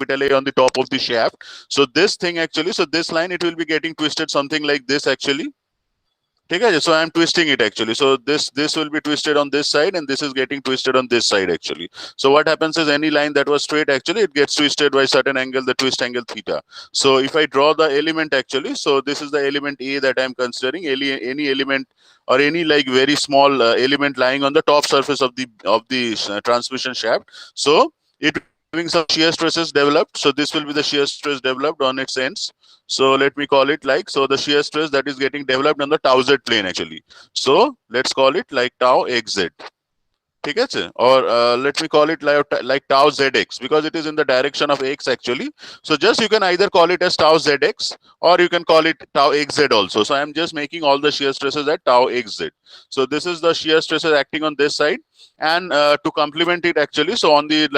capital A on the top of the shaft. So this thing actually, so this line, it will be getting twisted something like this actually. Okay, so I am twisting it actually. So this will be twisted on this side, and this is getting twisted on this side actually. So what happens is any line that was straight actually, it gets twisted by certain angle, the twist angle theta. So if I draw the element actually, so this is the element A that I am considering. Any element or any like very small element lying on the top surface of the transmission shaft. So it having some shear stresses developed. So this will be the shear stress developed on its ends. So let me call it like, so the shear stress that is getting developed on the tau z plane actually. So let's call it like tau xz. Okay, or let me call it like tau zx, because it is in the direction of x actually. So just you can either call it as tau zx, or you can call it tau xz also. So I am just making all the shear stresses at tau xz. So this is the shear stresses acting on this side, and to complement it actually, so on the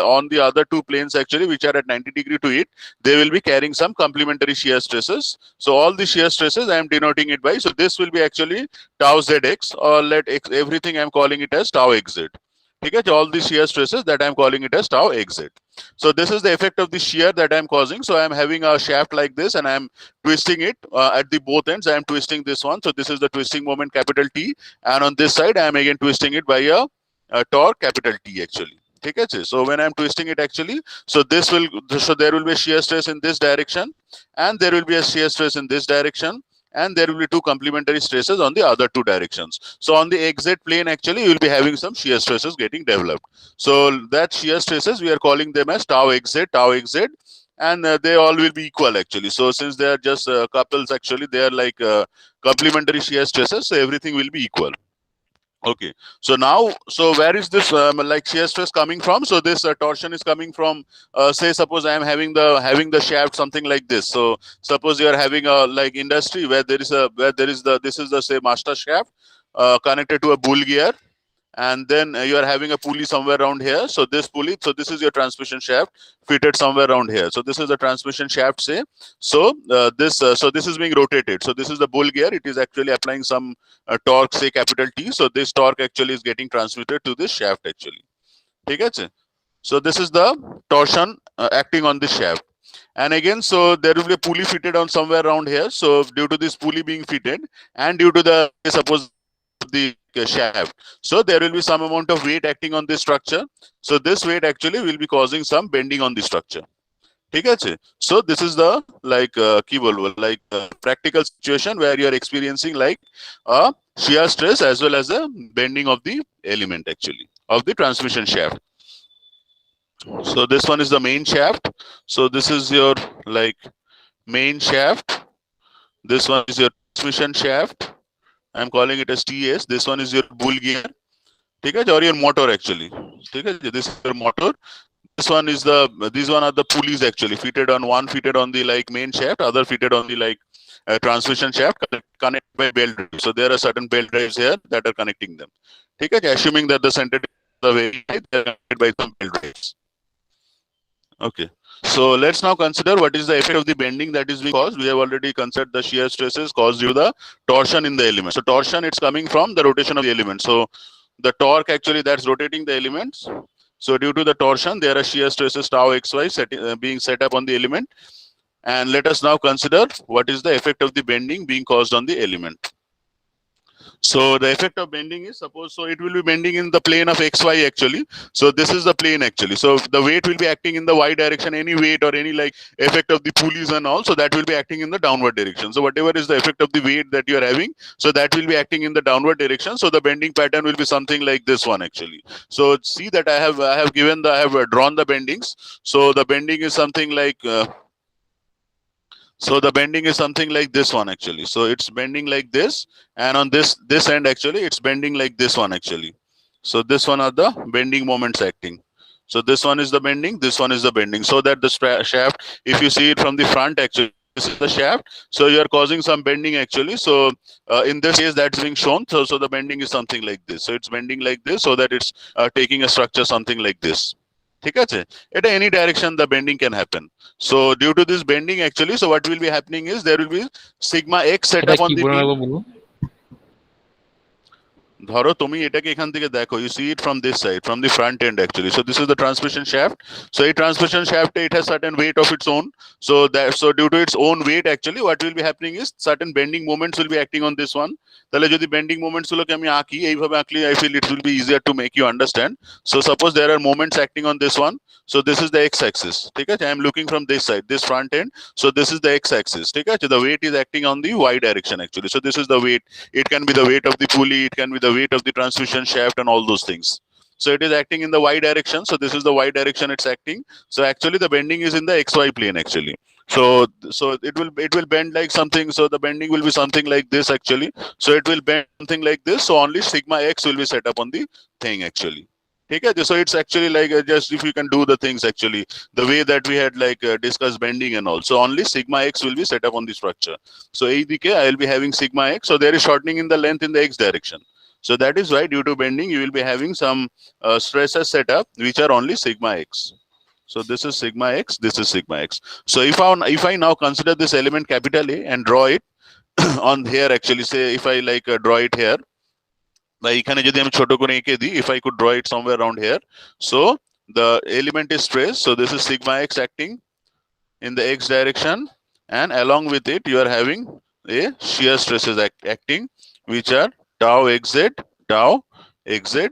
on the other two planes actually, which are at 90° to it, they will be carrying some complementary shear stresses. So all the shear stresses I am denoting it by, so this will be actually tau zx, or let x, everything I am calling it as tau xz. Okay, all the shear stresses that I am calling it as tau xz. So this is the effect of the shear that I am causing. So I am having a shaft like this, and I am twisting it at the both ends. I am twisting this one. So this is the twisting moment capital T, and on this side I am again twisting it by a torque capital T actually. Okay, so when I'm twisting it actually, so there will be a shear stress in this direction, and there will be a shear stress in this direction, and there will be two complementary stresses on the other two directions. So on the xz plane actually, you will be having some shear stresses getting developed. So that shear stresses, we are calling them as tau xz, and they all will be equal actually. So since they are just couples actually, they are like complementary shear stresses, so everything will be equal. Okay, so now, so where is this like shear stress coming from? So this torsion is coming from, say, suppose I am having the shaft something like this. So suppose you are having a like industry where there is the, this is the, say, master shaft connected to a bull gear, and then you are having a pulley somewhere around here. So this pulley, so this is your transmission shaft fitted somewhere around here. So this is the transmission shaft, say. So so this is being rotated. So this is the bull gear. It is actually applying some torque, say capital T. So this torque actually is getting transmitted to this shaft actually. Okay, so this is the torsion acting on this shaft. And again, so there will be a pulley fitted on somewhere around here. So due to this pulley being fitted, and due to the, suppose, the shaft, so there will be some amount of weight acting on this structure. So this weight actually will be causing some bending on the structure. Okay, so this is the like practical situation where you are experiencing like a shear stress as well as a bending of the element actually of the transmission shaft. So this one is the main shaft. So this is your like main shaft. This one is your transmission shaft. I'm calling it as TS. This one is your bull gear. Okay, or your motor actually. Okay, this is your motor. This one is these one are the pulleys actually fitted on the like main shaft, other fitted on the like transmission shaft, connected by belt drives. So there are certain belt drives here that are connecting them. Okay, assuming that the center is the very high, they are connected by some belt drives. Okay, so let's now consider what is the effect of the bending that is being caused. We have already considered the shear stresses caused due to the torsion in the element. So torsion, it's coming from the rotation of the element. So the torque actually that's rotating the elements. So due to the torsion, there are shear stresses tau xy being set up on the element. And let us now consider what is the effect of the bending being caused on the element. So the effect of bending is, suppose, so it will be bending in the plane of xy actually. So this is the plane actually. So the weight will be acting in the y direction, any weight or any like effect of the pulleys and all. So that will be acting in the downward direction. So whatever is the effect of the weight that you are having, so that will be acting in the downward direction. So the bending pattern will be something like this one actually. So see that I have drawn the bendings. So the bending is something like so the bending is something like this one actually. So it's bending like this, and on this end actually it's bending like this one actually. So this one are the bending moments acting. So this one is the bending, this one is the bending. So that the shaft, if you see it from the front actually, this is the shaft. So you are causing some bending actually. So in this case that's being shown. So the bending is something like this. So it's bending like this, so that it's taking a structure something like this. Okay, at any direction the bending can happen. So due to this bending actually, so what will be happening is there will be sigma x set up on the beam. ধরো তুমি এটাকে এখান থেকে দেখো, you see it from this side, from the front end actually. So this is the transmission shaft. So a transmission shaft, it has certain weight of its own. So due to its own weight actually, what will be happening is certain bending moments will be acting on this one. তাহলে যদি bending moments গুলোকে আমি আঁকি, এইভাবে আঁকলে I feel it will be easier to make you understand. So suppose there are moments acting on this one. So this is the x-axis. ঠিক আছে, I am looking from this side, this front end. So this is the x-axis. ঠিক আছে, the weight is acting on the y direction actually. So this is the weight. It can be the weight of the pulley, it can be the weight of the transmission shaft and all those things. So it is acting in the y direction. So this is the y direction it's acting. So actually the bending is in the xy plane actually. So it will bend like something. So the bending will be something like this actually. So it will bend something like this. So only sigma x will be set up on the thing actually. Okay, so it's actually like just if you can do the things actually the way that we had like discussed bending and all. So only sigma x will be set up on the structure. So ADK, I will be having sigma x. So there is shortening in the length in the x direction. So that is why due to bending, you will be having some stresses set up which are only sigma x. So this is sigma x, this is sigma x. So if I now consider this element capital A and draw it on here actually, say if I like draw it here, বা এখানে যদি আমি ছোট করে এঁকে দিই, if I could draw it somewhere around here. So the element is stressed. So this is sigma x acting in the x direction, and along with it you are having a shear stresses acting, which are tau xz, tau xz.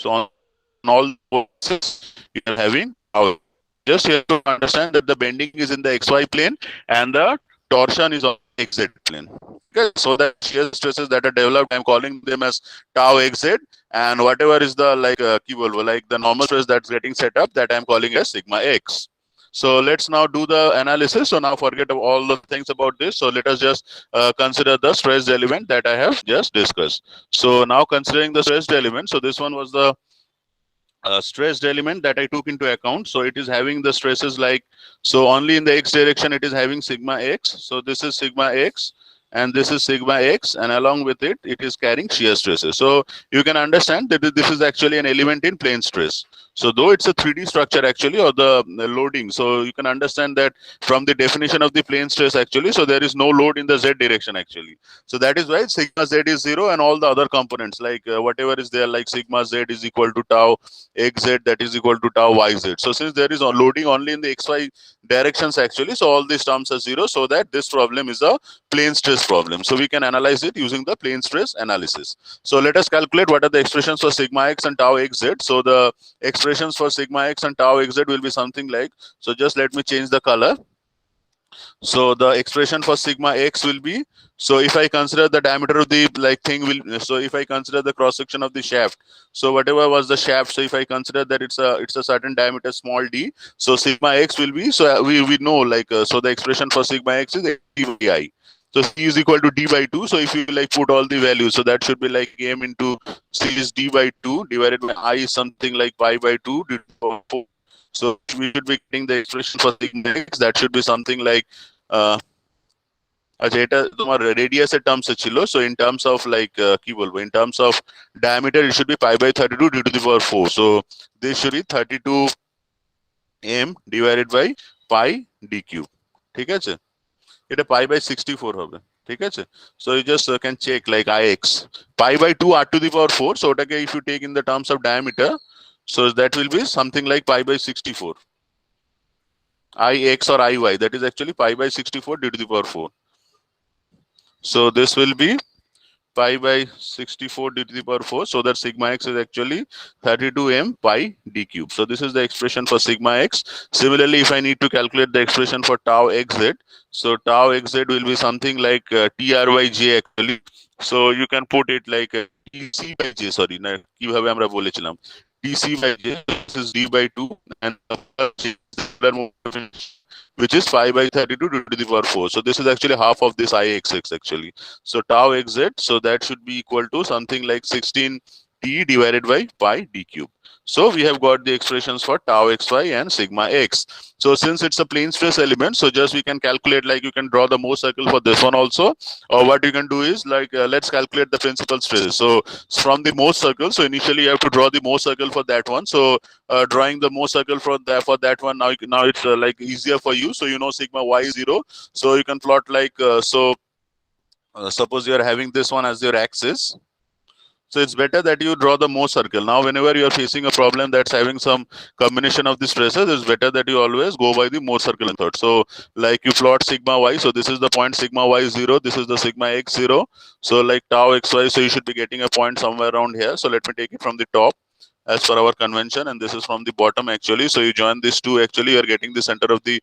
So on all axes you are having tau. Just you have to understand that the bending is in the xy plane and the torsion is on the xz plane. Okay, so that shear stresses that are developed, I'm calling them as tau xz, and whatever is the like the normal stress that's getting set up, that I'm calling as sigma x. So let's now do the analysis. So now forget all the things about this. So let us just consider the stressed element that I have just discussed. So now considering the stressed element, so this one was the stressed element that I took into account. So it is having the stresses like, so only in the x direction it is having sigma x. So this is sigma x and this is sigma x, and along with it, it is carrying shear stresses. So you can understand that this is actually an element in plane stress. So though it's a 3D structure actually, or the loading, so you can understand that from the definition of the plane stress actually, so there is no load in the z direction actually. So that is why sigma z is 0, and all the other components like whatever is there, like sigma z is equal to tau xz, that is equal to tau yz. So since there is a loading only in the xy directions actually, so all these terms are 0, so that this problem is a plane stress problem. So we can analyze it using the plane stress analysis. So let us calculate what are the expressions for sigma x and tau xz. So the expressions for sigma x and tau xz will be something like, so just let me change the color. So the expression for sigma x will be, so if I consider the diameter of the like thing will, so if I consider the cross section of the shaft, so whatever was the shaft, so if I consider that it's a certain diameter small d, so sigma x will be, so we know like so the expression for sigma x is d by I. So c is equal to d by 2. So if you like put all the values, so that should be like m into c is d by 2 divided by I is something like pi by 2 divided by 4. So we should be getting the expression for sigma x, that should be something like আচ্ছা এটা তোমার রেডিয়াসের টার্মসে ছিল, so in terms of like কি বলবো, in terms of diameter it should be pi by 32 D to the power 4. So this should be 32 m divided by pi D cube. ঠিক আছে, এটা পাই বাই 64 হবে. ঠিক আছে, so you just can check like ix pi by 2 r to the power 4. So ওটাকে if you take in the terms of diameter, so that will be something like pi by 64 ix or iy, that is actually pi by 64 d to the power 4. So this will be pi by 64 d to the power 4, so that sigma x is actually 32 m pi d cube. So this is the expression for sigma x. Similarly, if I need to calculate the expression for tau xz, so tau xz will be something like tr by j actually. So you can put it like tc by j, sorry na কিভাবে আমরা বলেছিলাম tc by j, this is d by 2, and which is pi by 32 to the power 4. So this is actually half of this ixx actually. So tau xz, so that should be equal to something like 16 t divided by pi d cube. So we have got the expressions for tau xy and sigma x. So since it's a plane stress element, so just we can calculate, like you can draw the Mohr circle for this one also, or what you can do is like let's calculate the principal stresses. So from the Mohr circle, so initially you have to draw the Mohr circle for that one. So drawing the Mohr circle for that one, now it's like easier for you. So you know sigma y is 0, so you can plot like so suppose you are having this one as your axis. So it's better that you draw the Mohr circle. Now, whenever you are facing a problem that's having some combination of the stresses, it's better that you always go by the Mohr circle method. So like you plot sigma y. So this is the point sigma y 0. This is the sigma x 0. So like tau xy. So you should be getting a point somewhere around here. So let me take it from the top as per our convention, and this is from the bottom actually. So you join these two, actually you are getting the center of the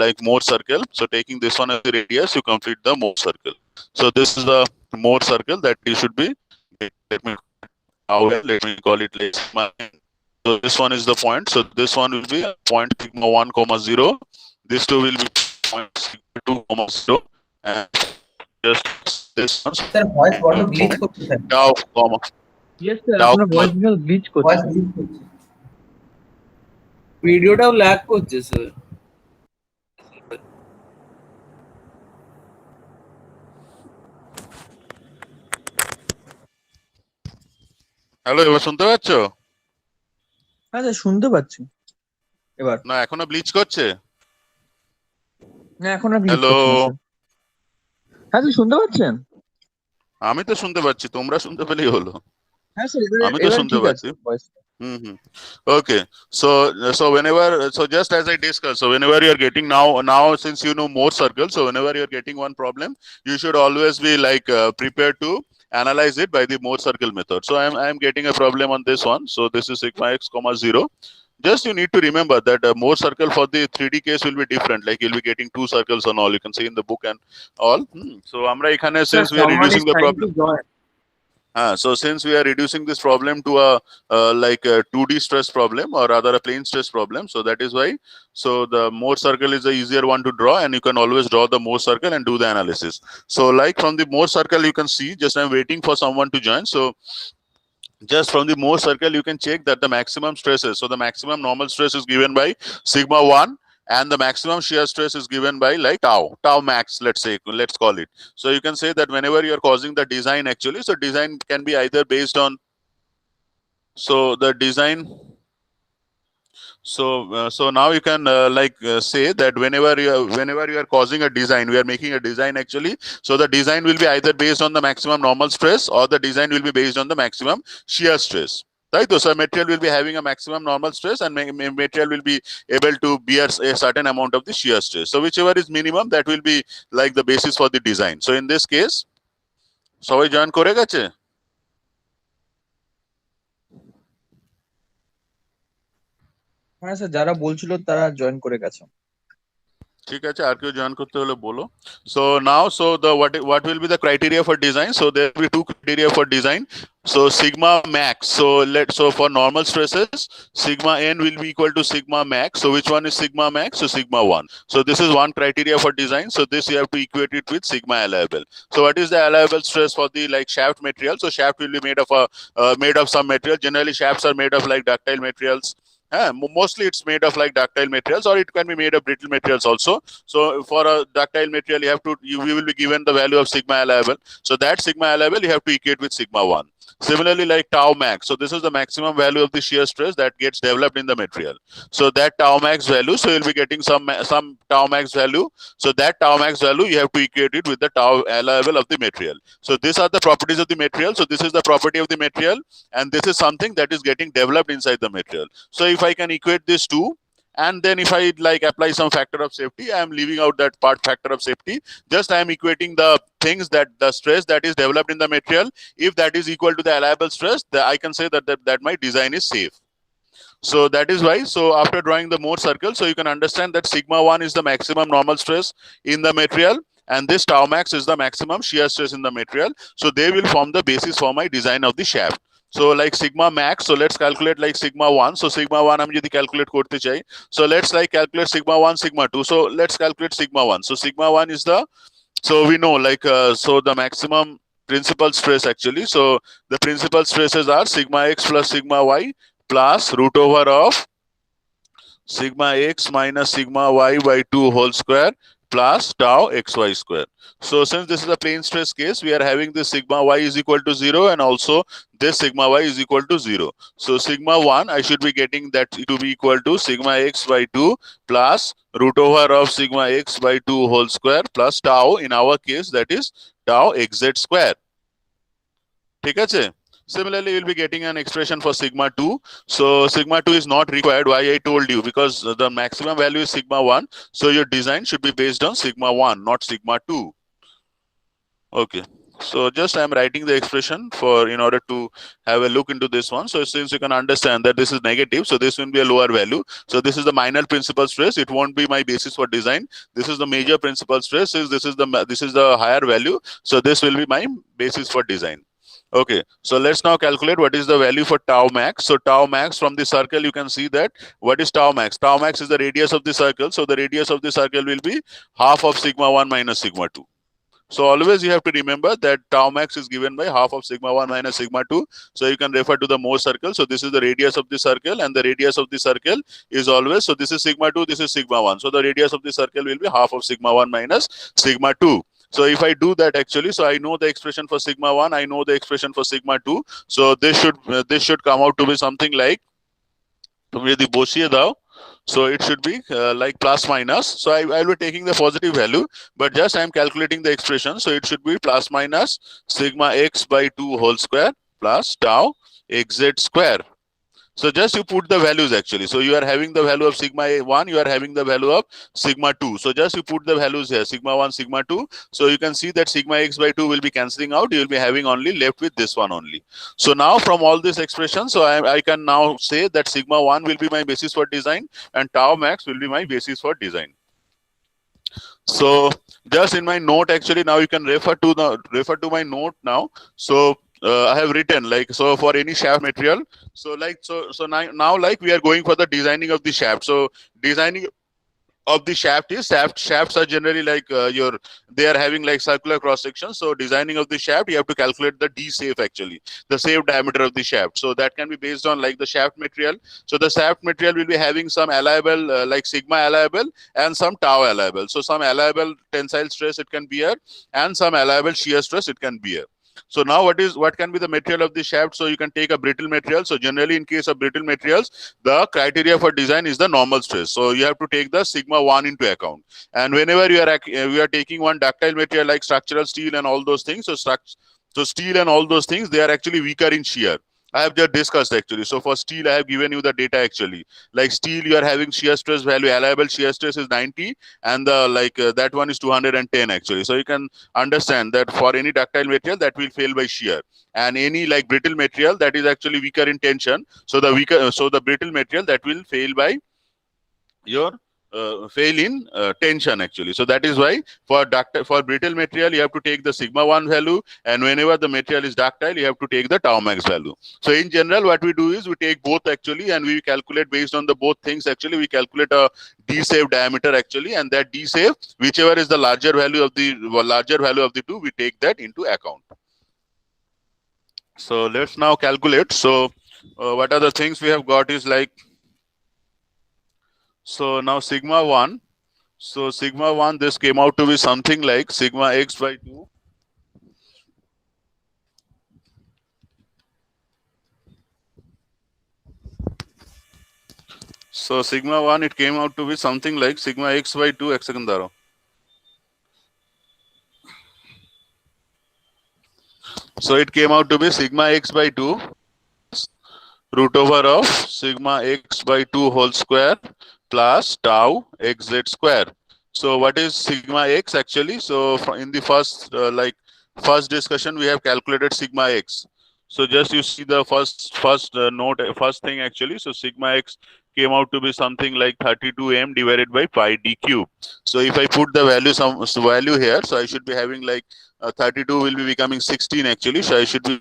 like Mohr circle. So taking this one as the radius, you complete the Mohr circle. So this is the Mohr circle that you should be. Let me call it like sigma n. So this one is the point. So this one will be point sigma 1 comma 0. This two will be point sigma 2 comma 0, and just this one. Sir, voice বড় glitch করছে sir. tau comma Yes sir, tau আপনার voice বিকল glitch করছে। voice glitch করছে। ভিডিওটাও lag করছে sir. Hello, এবার শুনতে পাচ্ছ? হ্যাঁ স্যার শুনতে পাচ্ছি এবার। না এখনো ব্লিচ করছে? না এখন আর গ্লিচ হ্যালো, করছে না স্যার। হ্যাঁ স্যার শুনতে পাচ্ছেন? আমি তো শুনতে পাচ্ছি, তোমরা শুনতে পেলেই হলো। হ্যাঁ স্যার আমি তো শুনতে পাচ্ছি। Voice. Okay, so whenever, so just as I discussed, so whenever you are getting now since you know Mohr circle, so whenever you are getting one problem, you should always be like prepared to analyze it by the Mohr circle method. So I am getting a problem on this one. So this is sigma x comma 0. Just you need to remember that Mohr circle for the 3D case will be different. Like you'll be getting two circles and all. You can see in the book and all. So amra ekhane since we are reducing the problem. So since we are reducing this problem to a like a 2D stress problem, or rather a plane stress problem, so that is why. So the Mohr circle is the easier one to draw, and you can always draw the Mohr circle and do the analysis. So like from the Mohr circle, you can see. Just I'm waiting for someone to join. So just from the Mohr circle, you can check that the maximum stresses. So the maximum normal stress is given by sigma 1. And the maximum shear stress is given by like tau max, let's call it. So you can say that whenever you are causing the design actually, so design can be either based on, so the design, so now you can say that whenever you are causing a design, we are making a design actually. So the design will be either based on the maximum normal stress, or the design will be based on the maximum shear stress. Right? So material will be having a maximum normal stress, and material will be able to bear a certain amount of the shear stress. So whichever is minimum, that will be like the basis for the design. So in this case, সবাই join করে গেছে? হ্যাঁ sir যারা বলছিল তারা join করে গেছে। ঠিক আছে, আর কেউ জয়েন করতে হলে বলো। So now, so the what will be the criteria for design? So there will be two criteria for design. So sigma max. So for normal stresses, sigma n will be equal to sigma max. So which one is sigma max? So sigma 1. So this is one criteria for design. So this you have to equate it with sigma allowable. So what is the allowable stress for the like shaft material? So shaft will be made of some material. Generally shafts are made of like ductile materials. Mostly it's made of like ductile materials, or it can be made of brittle materials also. So for a ductile material, you will be given the value of sigma allowable. So that sigma allowable you have to equate with sigma 1. Similarly, like tau max. So this is the maximum value of the shear stress that gets developed in the material. So that tau max value, so you'll be getting some tau max value. So that tau max value you have to equate it with the tau allowable of the material. So these are the properties of the material. So this is the property of the material, and this is something that is getting developed inside the material. So if I can equate these two, and then if I like apply some factor of safety, I am leaving out that part factor of safety. Just I am equating the things that the stress that is developed in the material, if that is equal to the allowable stress, I can say that my design is safe. So that is why, so after drawing the Mohr circle, so you can understand that sigma 1 is the maximum normal stress in the material, and this tau max is the maximum shear stress in the material. So they will form the basis for my design of the shaft. So like sigma max, so let's calculate like sigma 1. So sigma 1 আমি যদি calculate করতে চাই, so let's like calculate sigma 1, sigma 2. So let's calculate sigma 1. So sigma 1 is the, so we know like so the maximum principal stress actually. So the principal stresses are sigma x plus sigma y plus root over of sigma x minus sigma y by 2 whole square plus tau xy square. So since this is a plane stress case, we are having this sigma y is equal to 0, and also this sigma y is equal to 0. So sigma 1, I should be getting that to be equal to sigma x by 2 plus root over of sigma x by 2 whole square plus tau, in our case that is tau xz square. ঠিক আছে? Similarly, you'll be getting an expression for sigma 2. So sigma 2 is not required. Why I told you? Because the maximum value is sigma 1. So your design should be based on sigma 1, not sigma 2. Okay. So just I'm writing the expression for in order to have a look into this one. So since you can understand that this is negative, so this will be a lower value. So this is the minor principal stress. It won't be my basis for design. This is the major principal stress. This is the higher value. So this will be my basis for design. Okay, so let's now calculate what is the value for tau max. So tau max from the circle, you can see that what is tau max? Tau max is the radius of the circle. So the radius of the circle will be half of sigma 1 minus sigma 2. So always you have to remember that tau max is given by half of sigma 1 minus sigma 2. So you can refer to the Mohr circle. So this is the radius of the circle, and the radius of the circle is always, so this is sigma 2, this is sigma 1. So the radius of the circle will be half of sigma 1 minus sigma 2. So if I do that actually, so I know the expression for sigma 1, I know the expression for sigma 2. So this should come out to be something like, তুমি যদি বসিয়ে দাও, so it should be like plus minus. So I'll be taking the positive value, but just I'm calculating the expression. So it should be plus minus sigma x by 2 whole square plus tau xz square. So just you put the values actually. So you are having the value of sigma 1, you are having the value of sigma 2. So just you put the values here, sigma 1, sigma 2. So you can see that sigma x by 2 will be cancelling out. You will be having only left with this one only. So now from all this expression, so I can now say that sigma 1 will be my basis for design and tau max will be my basis for design. So just in my note actually, now you can refer to my note now. So I have written like, so for any shaft material, so like so now like we are going for the designing of the shaft. So designing of the shaft is shafts are generally like they are having like circular cross section. So designing of the shaft, you have to calculate the d safe actually, the safe diameter of the shaft. So that can be based on like the shaft material. So the shaft material will be having some allowable like sigma allowable and some tau allowable. So some allowable tensile stress it can bear and some allowable shear stress it can bear. So now what can be the material of the shaft? So you can take a brittle material. So generally in case of brittle materials, the criteria for design is the normal stress. So you have to take the sigma 1 into account. And whenever we are taking one ductile material like structural steel and all those things, so steel and all those things, they are actually weaker in shear. I have just discussed actually. So for steel, I have given you the data actually. Like steel, you are having shear stress value, allowable shear stress is 90, and the that one is 210 actually. So you can understand that for any ductile material that will fail by shear, and any like brittle material that is actually weaker in tension. So the brittle material that will fail by your fail in tension actually. So that is why for brittle material you have to take the sigma 1 value, and whenever the material is ductile you have to take the tau max value. So in general what we do is we take both actually, and we calculate based on the both things actually. We calculate a d safe diameter actually, and that d safe, whichever is the larger value of the two, we take that into account. So let's now calculate. So what are the things we have got is like, so now sigma 1. So sigma 1, this came out to be something like sigma x by 2. So sigma 1, it came out to be something like sigma x by 2 x second daro. So it came out to be sigma x by 2 root over of sigma x by 2 whole square plus tau xz square. So what is sigma x actually? So in the first discussion we have calculated sigma x. So just you see the first thing actually. So sigma x came out to be something like 32 m divided by pi d cube. So if I put the value here, so I should be having like 32 will be becoming 16 actually. So I should be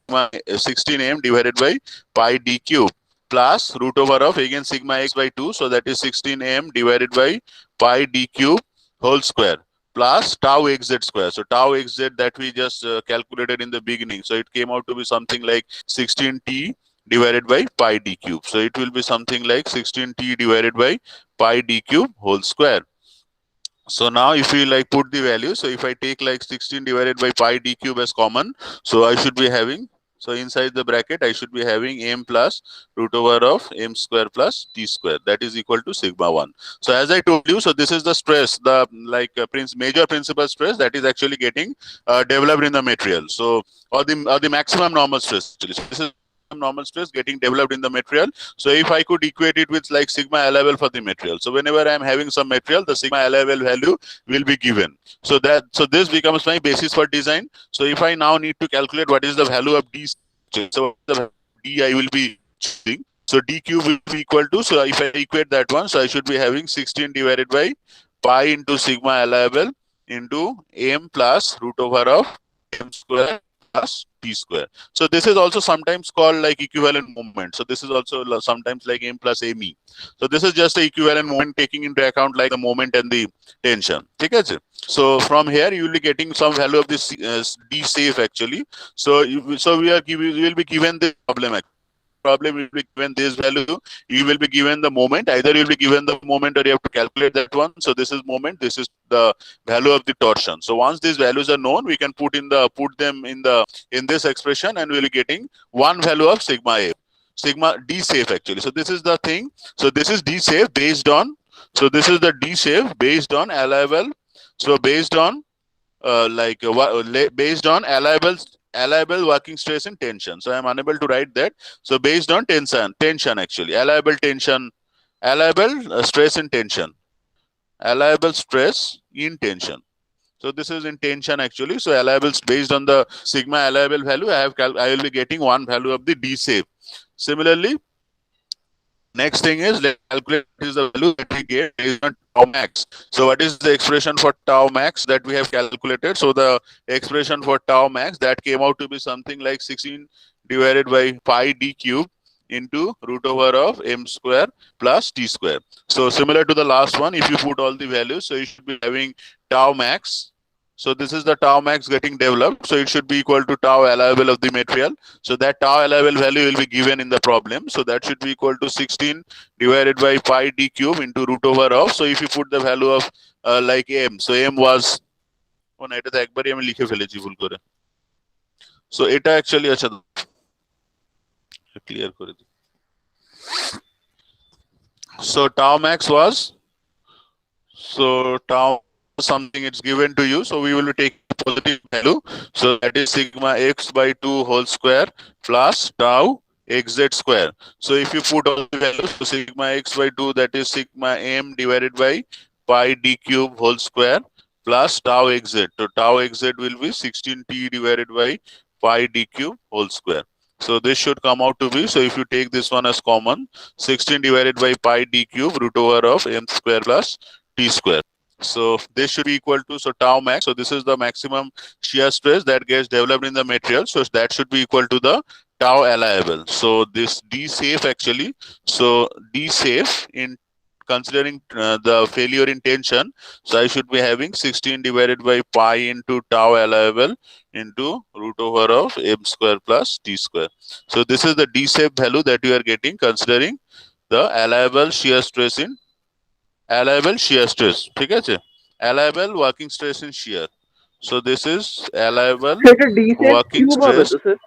having 16 m divided by pi d cube plus root over of again sigma x by 2. So that is 16 m divided by pi d cube whole square plus tau xz square. So tau xz that we just calculated in the beginning. So it came out to be something like 16t divided by pi d cube. So it will be something like 16t divided by pi d cube whole square. So now if we like put the value, so if I take like 16 divided by pi d cube as common, so I should be having So inside the bracket, I should be having m plus root over of m square plus t square. That is equal to sigma 1. So as I told you, so this is the stress, the major principal stress that is actually getting developed in the material. So or the maximum normal stress. Actually. So this is normal stress getting developed in the material. So if I could equate it with like sigma L level for the material. So whenever I am having some material, the sigma L level value will be given. So this becomes my basis for design. So if I now need to calculate what is the value of D, so the value of D I will be choosing. So D cube will be equal to, so if I equate that one, so I should be having 16 divided by pi into sigma L level into m plus root over of m square plus t square. So this is also sometimes called like equivalent moment. So this is also sometimes like m plus me. So this is just the equivalent moment taking into account like the moment and the tension. Okay? So from here you will be getting some value of this d safe actually. So we will be given the problem will be given this value, you will be given the moment, either you will be given the moment or you have to calculate that one. So this is moment, this is the value of the torsion. So once these values are known, we can put them in this expression, and we'll be getting one value of sigma a, sigma d safe actually. So this is the thing. So this is d safe based on, so this is the d safe based on allowable, so based on based on allowable working stress and tension. So I am unable to write that. So based on tension actually, allowable tension, allowable stress and tension, allowable stress in tension. So this is in tension actually. So allowable based on the sigma allowable value, I will be getting one value of the D safe. Similarly, next thing is let's calculate what is the value that we get based on tau max. So what is the expression for tau max that we have calculated? So the expression for tau max that came out to be something like 16 divided by pi d cube into root over of m square plus t square. So similar to the last one, if you put all the values, so you should be having tau max. So this is the tau max getting developed. So it should be equal to tau allowable of the material. So that tau allowable value will be given in the problem. So that should be equal to 16 divided by pi d cube into root over of. So if you put the value of like m, so m was না এটা তো একবারই আমি লিখে ফেলেছি ভুল করে। So এটা actually আচ্ছা ক্লিয়ার করে দিই। So tau max was, so tau something it's given to you, so we will be taking positive value, so that is sigma x by 2 whole square plus tau xz square. So if you put all the values, so sigma x by 2, that is sigma m divided by pi d cube whole square plus tau xz. So tau xz will be 16t divided by pi d cube whole square. So this should come out to be, so if you take this one as common, 16 divided by pi d cube root over of m square plus t square. So this should be equal to, so tau max, so this is the maximum shear stress that gets developed in the material, so that should be equal to the tau allowable. So this d safe actually, so d safe in considering the failure in tension, so I should be having 16 divided by pi into tau allowable into root over of m square plus t square. So this is the d safe value that you are getting considering the allowable shear stress in allowable shear stress. ঠিক আছে, allowable working stress in shear. So this is allowable সেটা D safe working cube হবে stress, তো sir?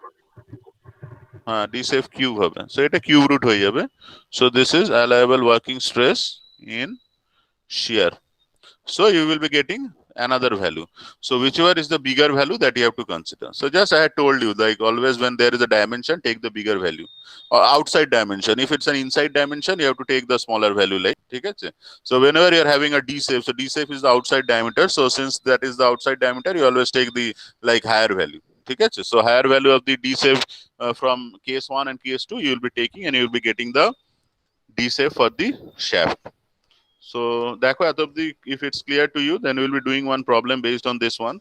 হ্যাঁ d safe cube হবে, so এটা cube root হয়ে যাবে. So this is allowable working stress in shear. So you will be getting another value. So whichever is the bigger value that you have to consider. So just I had told you, like always when there is a dimension, take the bigger value. Or outside dimension, if it's an inside dimension, you have to take the smaller value, like ঠিক আছে. So whenever you're having a d safe, so d safe is the outside diameter, so since that is the outside diameter, you always take the like higher value. ঠিক আছে. So higher value of the d safe from case 1 and case 2 you will be taking, and you will be getting the d safe for the shaft. So দেখো এত অবধি, if it's clear to you, then we'll be doing one problem based on this one.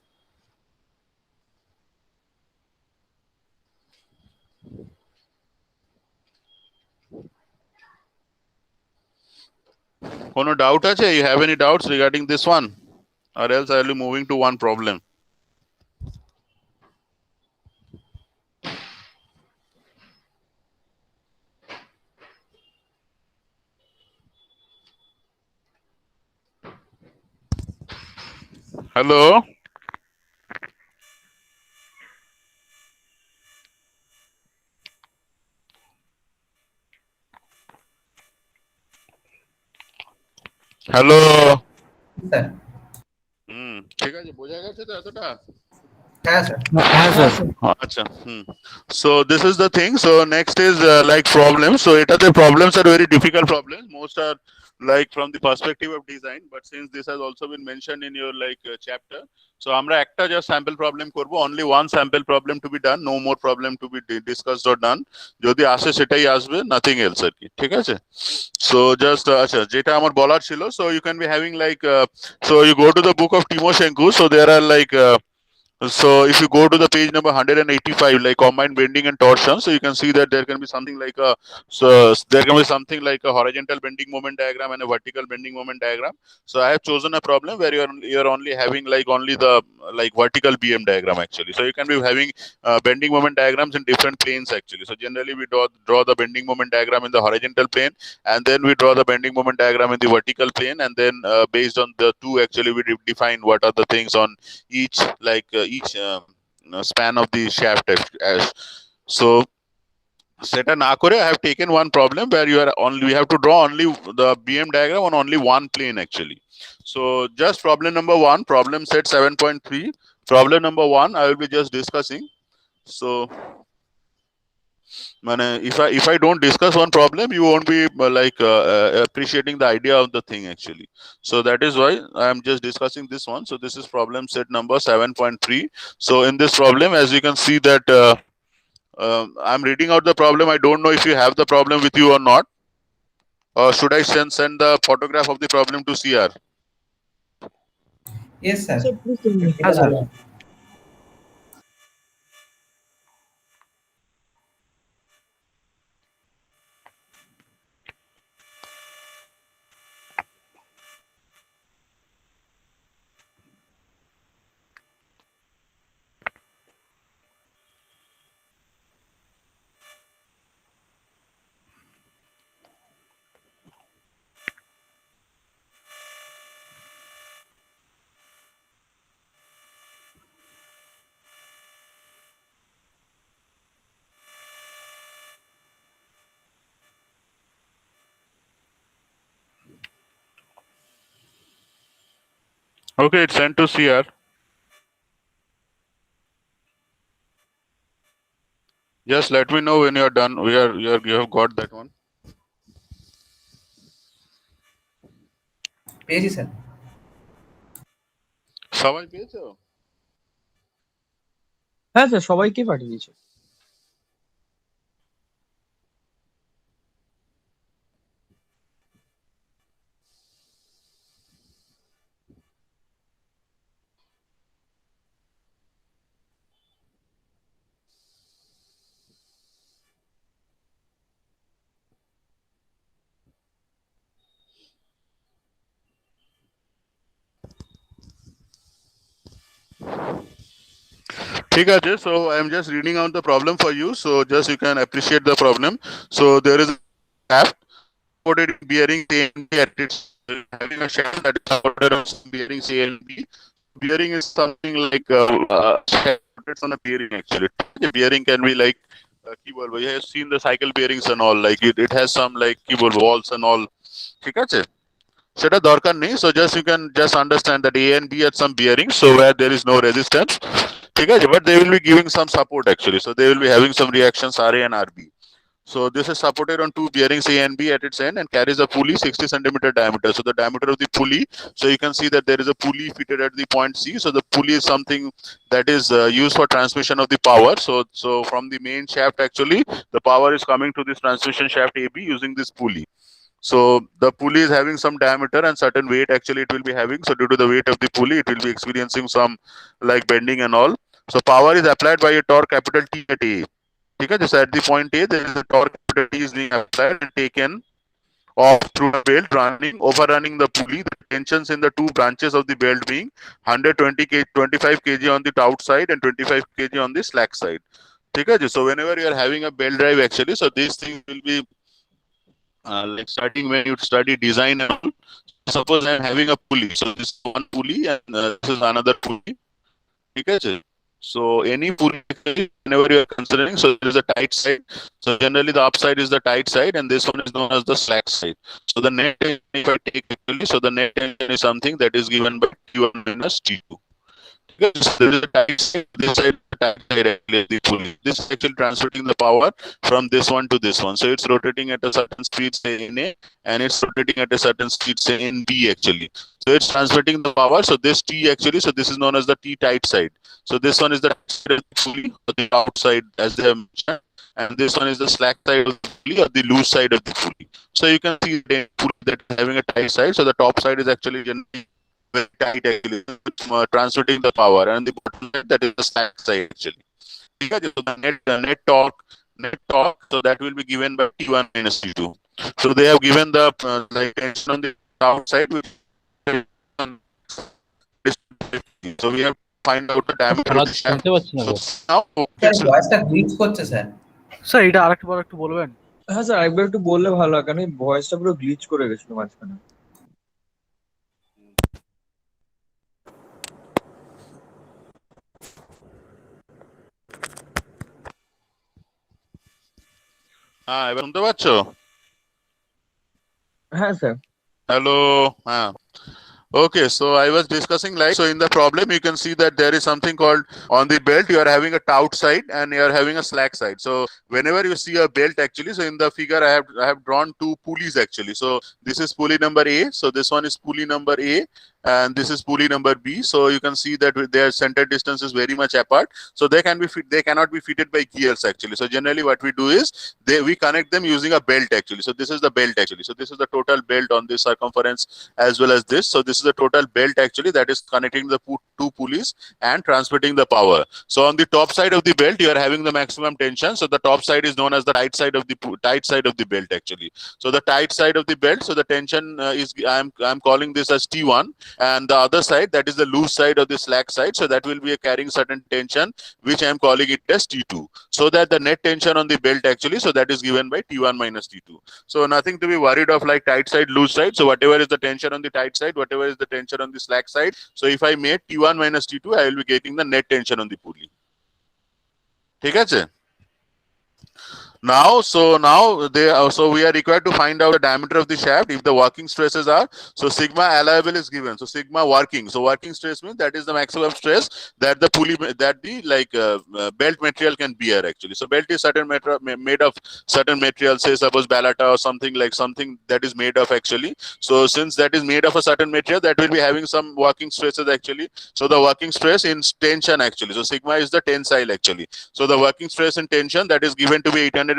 কোনো doubt আছে? You have any doubts regarding this one? Or else I will be moving to one problem. Hello? Hello. Sir. ঠিক আছে, বোঝা গেছে তো এতটা? হ্যাঁ sir. হ্যাঁ স্যার। আচ্ছা, so this is the thing. So next is like problems. So the problems are very difficult problems. Most are like from the perspective of design, but since this has also been mentioned in your like chapter, so আমরা একটা just sample problem করব, only one sample problem to be done, no more problem to be discussed or done. যদি আসে সেটাই আসবে, nothing else আর কি, ঠিক আছে? So just আচ্ছা, যেটা আমার বলার ছিল, so you can be having like so you go to the book of Timoshenko, so there are like so if you go to the page number 185, like combined bending and torsion, so you can see that there can be something like a, so there can be something like a horizontal bending moment diagram and a vertical bending moment diagram. So I have chosen a problem where you're only having like only the like vertical BM diagram actually. So you can be having bending moment diagrams in different planes actually. So generally we draw the bending moment diagram in the horizontal plane, and then we draw the bending moment diagram in the vertical plane, and then based on the two actually we define what are the things on each like each span of the shaft as so সেটা না করে I have taken one problem where we have to draw only the BM diagram on only one plane actually. So just problem number 1, problem set 7.3. Problem number 1 I will be just discussing. So মানে if I don't discuss one problem, you won't be like appreciating the idea of the thing actually. So that is why I am just discussing this one. So this is problem set number 7.3. So in this problem, as you can see that I'm reading out the problem. I don't know if you have the problem with you or not, or should I send the photograph of the problem to CR? Yes sir. Sir please send me. হ্যাঁ sir. Okay, it's sent to CR. Just let me know when you're done. You have got that one. পেয়েছি sir. সবাই পেয়েছো? হ্যাঁ sir, সবাইকে পাঠিয়ে দিয়েছে। ঠিক আছে, so I am just reading out the problem for you, so just you can appreciate the problem. So there is a shaft supported in bearing A and B at its having a shaft that is supported on some bearings A and B. Bearing is something like shaft on a bearing actually. The bearing can be like কি বলবো, you have seen the cycle bearings and all, like it has some like কি বলবো walls and all, ঠিক আছে? সেটা দরকার নেই, so just you can just understand that A and B at some bearings, so where there is no resistance, ঠিক আছে, but they will be giving some support actually, so they will be having some reactions RA and RB. So this is supported on two bearings A and B at its end and carries a pulley 60 centimeter diameter. So the diameter of the pulley, so you can see that there is a pulley fitted at the point C. So the pulley is something that is used for transmission of the power. So from the main shaft actually, the power is coming to this transmission shaft AB using this pulley. So the pulley is having some diameter and certain weight actually it will be having. So due to the weight of the pulley, it will be experiencing some like bending and all. So power is applied by a torque capital T at A. Okay, so at the point A, there is a torque capital T is being applied and taken off through the belt running, overrunning the pulley. The tensions in the two branches of the belt being 120 kg, 25 kg on the outside and 25 kg on the slack side. Okay, so whenever you are having a belt drive actually, so this thing will be like starting when you study design and all. Suppose I am having a pulley, so this is one pulley and this is another pulley. Okay, So any pulley, whenever you are considering, so there is a tight side. So generally the upside is the tight side, and this one is known as the slack side. So the net tension, if I take actually, so the net tension is something that is given by T1 minus T2. Because there is a tight side, this side, the tight side actually is the pulley. This is actually transmitting the power from this one to this one. So it's rotating at a certain speed, say in A, and it's rotating at a certain speed, say in B actually. So it's transmitting the power. So this T actually, so this is known as the T tight side. So this one is the tight side of the pulley, or the outside, as they have mentioned, and this one is the slack side of the pulley, or the loose side of the pulley. So you can see the pulley that is having a tight side. So the top side is actually generally very tight actually, transmitting the power, and the bottom side, that is the slack side actually. Okay, so the net torque, so that will be given by T1 minus T2. So they have given the like tension on the outside. So we have to find out the diameter of the shaft. শুনতে পাচ্ছি না So গো। now sir ভয়েসটা glitch করছে sir. Sir এটা আরেকবার একটু বলবেন? হ্যাঁ স্যার একবার একটু বললে ভালো হয়, কারণ ভয়েসটা পুরো গ্লিচ করে গেছিল মাঝখানে। হ্যাঁ এবার শুনতে পাচ্ছ? হ্যাঁ sir. Hello. Okay, so I was discussing like, so in the problem you can see that there is something called, on the belt you are having a taut side and you are having a slack side. So whenever you see a belt actually, so in the figure I have drawn two pulleys actually. So this is pulley number A, so this one is pulley number A, and this is pulley number B. So you can see that their center distance is very much apart, so they cannot be fitted by gears actually. So generally what we do is we connect them using a belt actually. So this is the belt actually. So this is the total belt on this circumference as well as this. So this is the total belt actually that is connecting the two pulleys and transmitting the power. So on the top side of the belt you are having the maximum tension. So the top side is known as the tight side of the belt actually. So the tight side of the belt, so the tension is I'm calling this as T1, and the other side, that is the loose side of the slack side, so that will be carrying certain tension, which I am calling it as T2. So that the net tension on the belt actually, so that is given by T1 minus T2. So nothing to be worried of like tight side, loose side. So whatever is the tension on the tight side, whatever is the tension on the slack side, so if I make T1 minus T2, I will be getting the net tension on the pulley. ঠিক আছে? Now so we are required to find out the diameter of the shaft if the working stresses are, so sigma allowable is given. So sigma working, so working stress means that is the maximum stress that the pulley, that the belt material can bear actually. So belt is certain made of certain material, say suppose balata or something that is made of actually. So since that is made of a certain material, that will be having some working stresses actually. So the working stress in tension actually, so sigma is the tensile actually. So the working stress in tension, that is given to be 850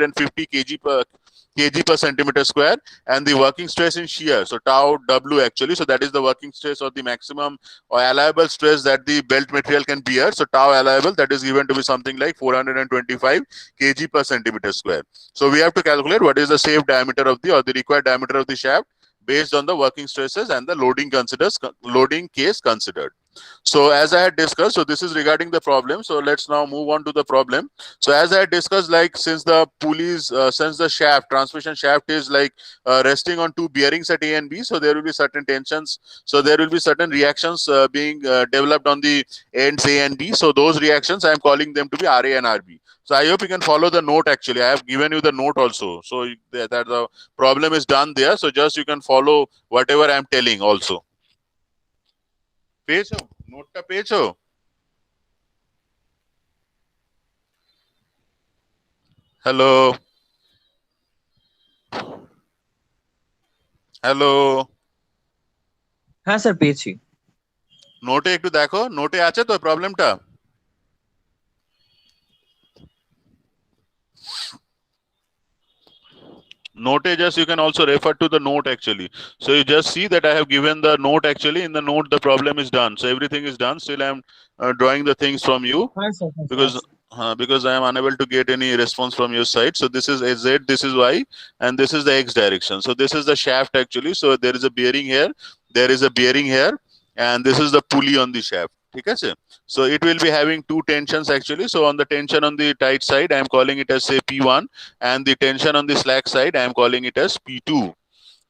kg per centimeter square, and the working stress in shear, so tau W actually, so that is the working stress or the maximum or allowable stress that the belt material can bear. So tau allowable, that is given to be something like 425 kg per centimeter square. So we have to calculate what is the safe diameter of the, or the required diameter of the shaft based on the working stresses and the loading case considered. So as I had discussed, so this is regarding the problem. So let's now move on to the problem. So as I had discussed, like since the pulleys, since the transmission shaft is like resting on two bearings at A and B, so there will be certain tensions. So there will be certain reactions being developed on the ends A and B. So those reactions I am calling them to be RA and RB. So I hope you can follow the note actually. I have given you the note also. So that the problem is done there. So just you can follow whatever I am telling also. পেয়েছো নোটটা পেয়েছো? Hello hello, হ্যাঁ sir পেয়েছি। নোটে একটু দেখো, নোটে আছে তো প্রবলেমটা? Note, just you can also refer to the note actually. So you just see that I have given the note actually. In the note the problem is done, so everything is done. Still I am drawing the things from you হ্যাঁ sir because I am unable to get any response from your side. So this is Z, this is Y, and this is the X direction. So this is the shaft actually. So there is a bearing here, there is a bearing here, and this is the pulley on the shaft. Okay? So it will be having two tensions actually. So on the tension on the tight side, I am calling it as say P1, and the tension on the slack side, I am calling it as P2.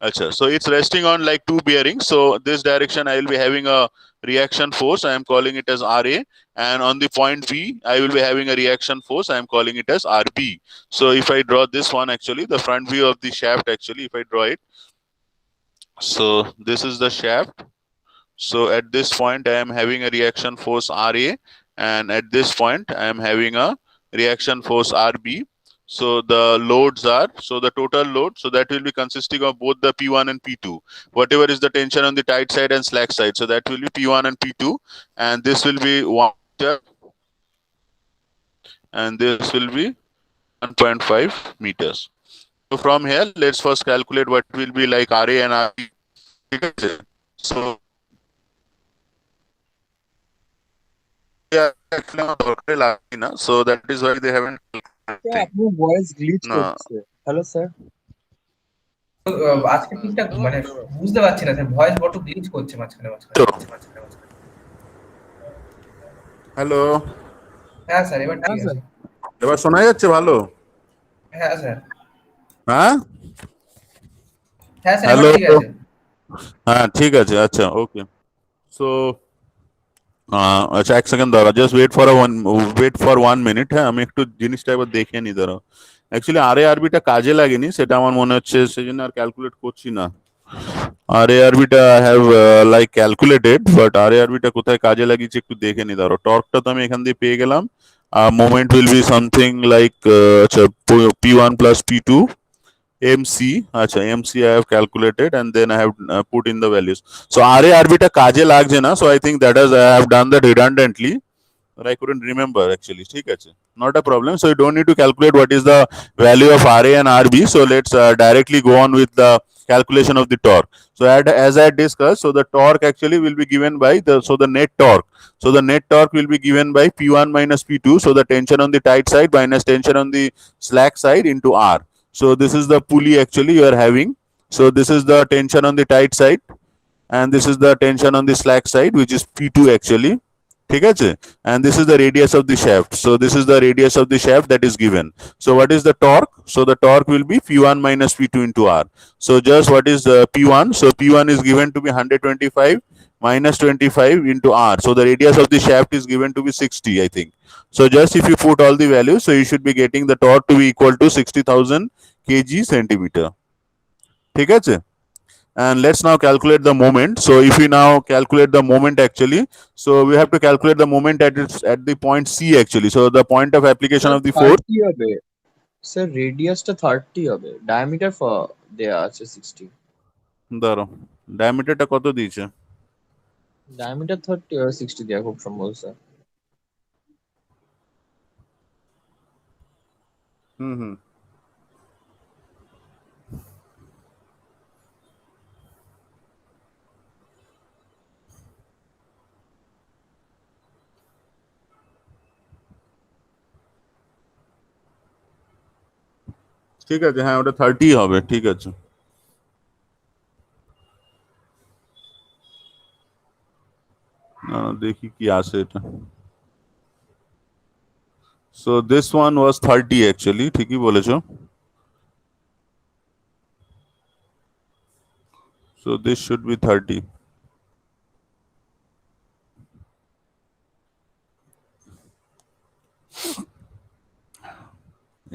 Acha, so it's resting on like two bearings. So this direction I will be having a reaction force. I am calling it as RA, and on the point V, I will be having a reaction force. I am calling it as RB. So if I draw this one, actually, the front view of the shaft, actually, if I draw it, so this is the shaft. So at this point, I am having a reaction force RA, and at this point, I am having a reaction force RB. So the loads are, so the total load, so that will be consisting of both the P1 and P2. Whatever is the tension on the tight side and slack side, so that will be P1 and P2, and this will be 1 meter, and this will be 1.5 meters. So from here, let's first calculate what will be like RA and RB. So yeah, actually আমার দরকারই লাগেনি না, so that is why they haven't. আপনার voice glitch না। করছে। Hello sir. আজকে ঠিকঠাক মানে বুঝতে পারছি না স্যার, ভয়েস বড় গ্লিচ করছে মাঝখানে মাঝখানে। হ্যালো, হ্যাঁ স্যার, এবার ঠিক আছে। এবার শোনা যাচ্ছে ভালো? হ্যাঁ স্যার, হ্যাঁ হ্যাঁ স্যার, হ্যালো, এবার ঠিক আছে। হ্যাঁ ঠিক আছে, আচ্ছা ওকে। সো আচ্ছা এক সেকেন্ড দাঁড়া, জাস্ট ওয়েট ফর 1 মিনিট। হ্যাঁ আমি একটু জিনিসটা একবার দেখে নি, দাঁড়াও। অ্যাকচুয়ালি আরবিটা কাজে লাগেনি, সেটা আমার মনে হচ্ছে, সেই জন্য আর ক্যালকুলেট করছি না। আরবিটা I have like calculated, but আরবিটা কোথায় কাজে লাগিয়েছি একটু দেখে নি, দাঁড়াও। টর্কটা তো আমি এখান দিয়ে পেয়ে গেলাম। Moment will be something like আচ্ছা P1 plus P2 MC, acha MC I have calculated, and then I have put in the values. So RB টা কাজে লাগছে না, so I think that is I have done that redundantly, but I couldn't remember actually. ঠিক আছে, not a problem. So you don't need to calculate what is the value of RA and RB. So let's directly go on with the calculation of the torque. So as I discussed, so the torque actually will be given by the net torque. So the net torque will be given by P1 minus P2. So the tension on the tight side minus tension on the slack side into R. So this is the pulley actually you are having. So this is the tension on the tight side, and this is the tension on the slack side, which is P2 actually. ঠিক আছে, and this is the radius of the shaft. So this is the radius of the shaft that is given. So what is the torque? So the torque will be P1 minus P2 into R. So just what is P1? So P1 is given to be 125 minus 25 into R. So the radius of the shaft is given to be 60, I think. So just if you put all the values, so you should be getting the torque to be equal to 60,000 kg centimeter. ঠিক আছে, and let's now calculate the moment. So if we now calculate the moment actually, so we have to calculate the moment at the point C actually. So the point of application of the force. 30 হবে sir, রেডিয়াসটা 30 হবে, diameter দেয়া আছে 60, দাঁড়াও, ডায়ামিটারটা কত দিয়েছে? Diameter 30 আর 60 দেয়া খুব সম্ভব স্যার। হুম ঠিক আছে, হ্যাঁ ওটা 30 হবে, ঠিক আছে। দেখি কি আসে এটা। So this one was 30 actually, ঠিকই বলেছো। So this should be 30.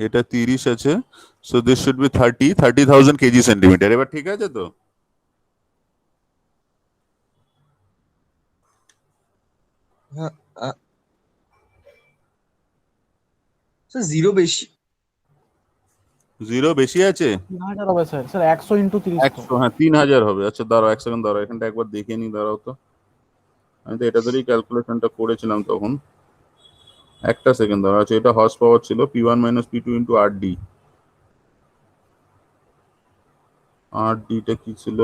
এটা 30 আছে, so this should be 30,000 kg centimeter. এবার ঠিক আছে তো? হ্যাঁ স্যার, জিরো বেশি, জিরো বেশি আছে। 3000 হবে স্যার। স্যার 100 ইনটু 30 100, হ্যাঁ 3000 হবে। আচ্ছা দাঁড়াও এক সেকেন্ড, দাঁড়াও এখানটা একবার দেখে নি, দাঁড়াও তো। আমি তো এটা ধরেই ক্যালকুলেশনটা করেছিলাম তখন। একটা সেকেন্ড দাঁড়াও। আচ্ছা এটা হর্স পাওয়ার ছিল P1 minus P2 into RD। RD টা কি ছিল?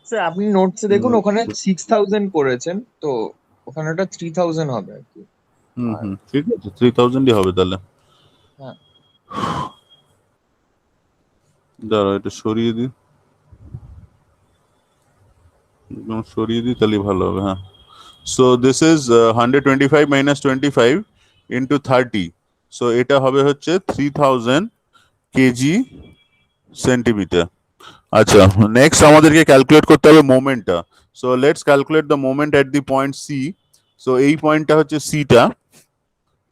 স্যার আপনি নোটসে দেখুন, ওখানে 6000 করেছেন, তো ওখানে ওটা 3000 হবে আর কি। ঠিক আছে, 3000ই হবে তাহলে। হ্যাঁ দাঁড়াও এটা সরিয়ে দিই, একদম সরিয়ে দিই তাহলে ভালো হবে। হ্যাঁ, so this is 125 minus 25, into 30, so এটা হবে হচ্ছে 3000 কেজি সেন্টিমিটার। আচ্ছা, নেক্সট আমাদেরকে ক্যালকুলেট করতে হবে মোমেন্টটা। So let's calculate the moment at the point C. So এই পয়েন্টটা হচ্ছে সিটা।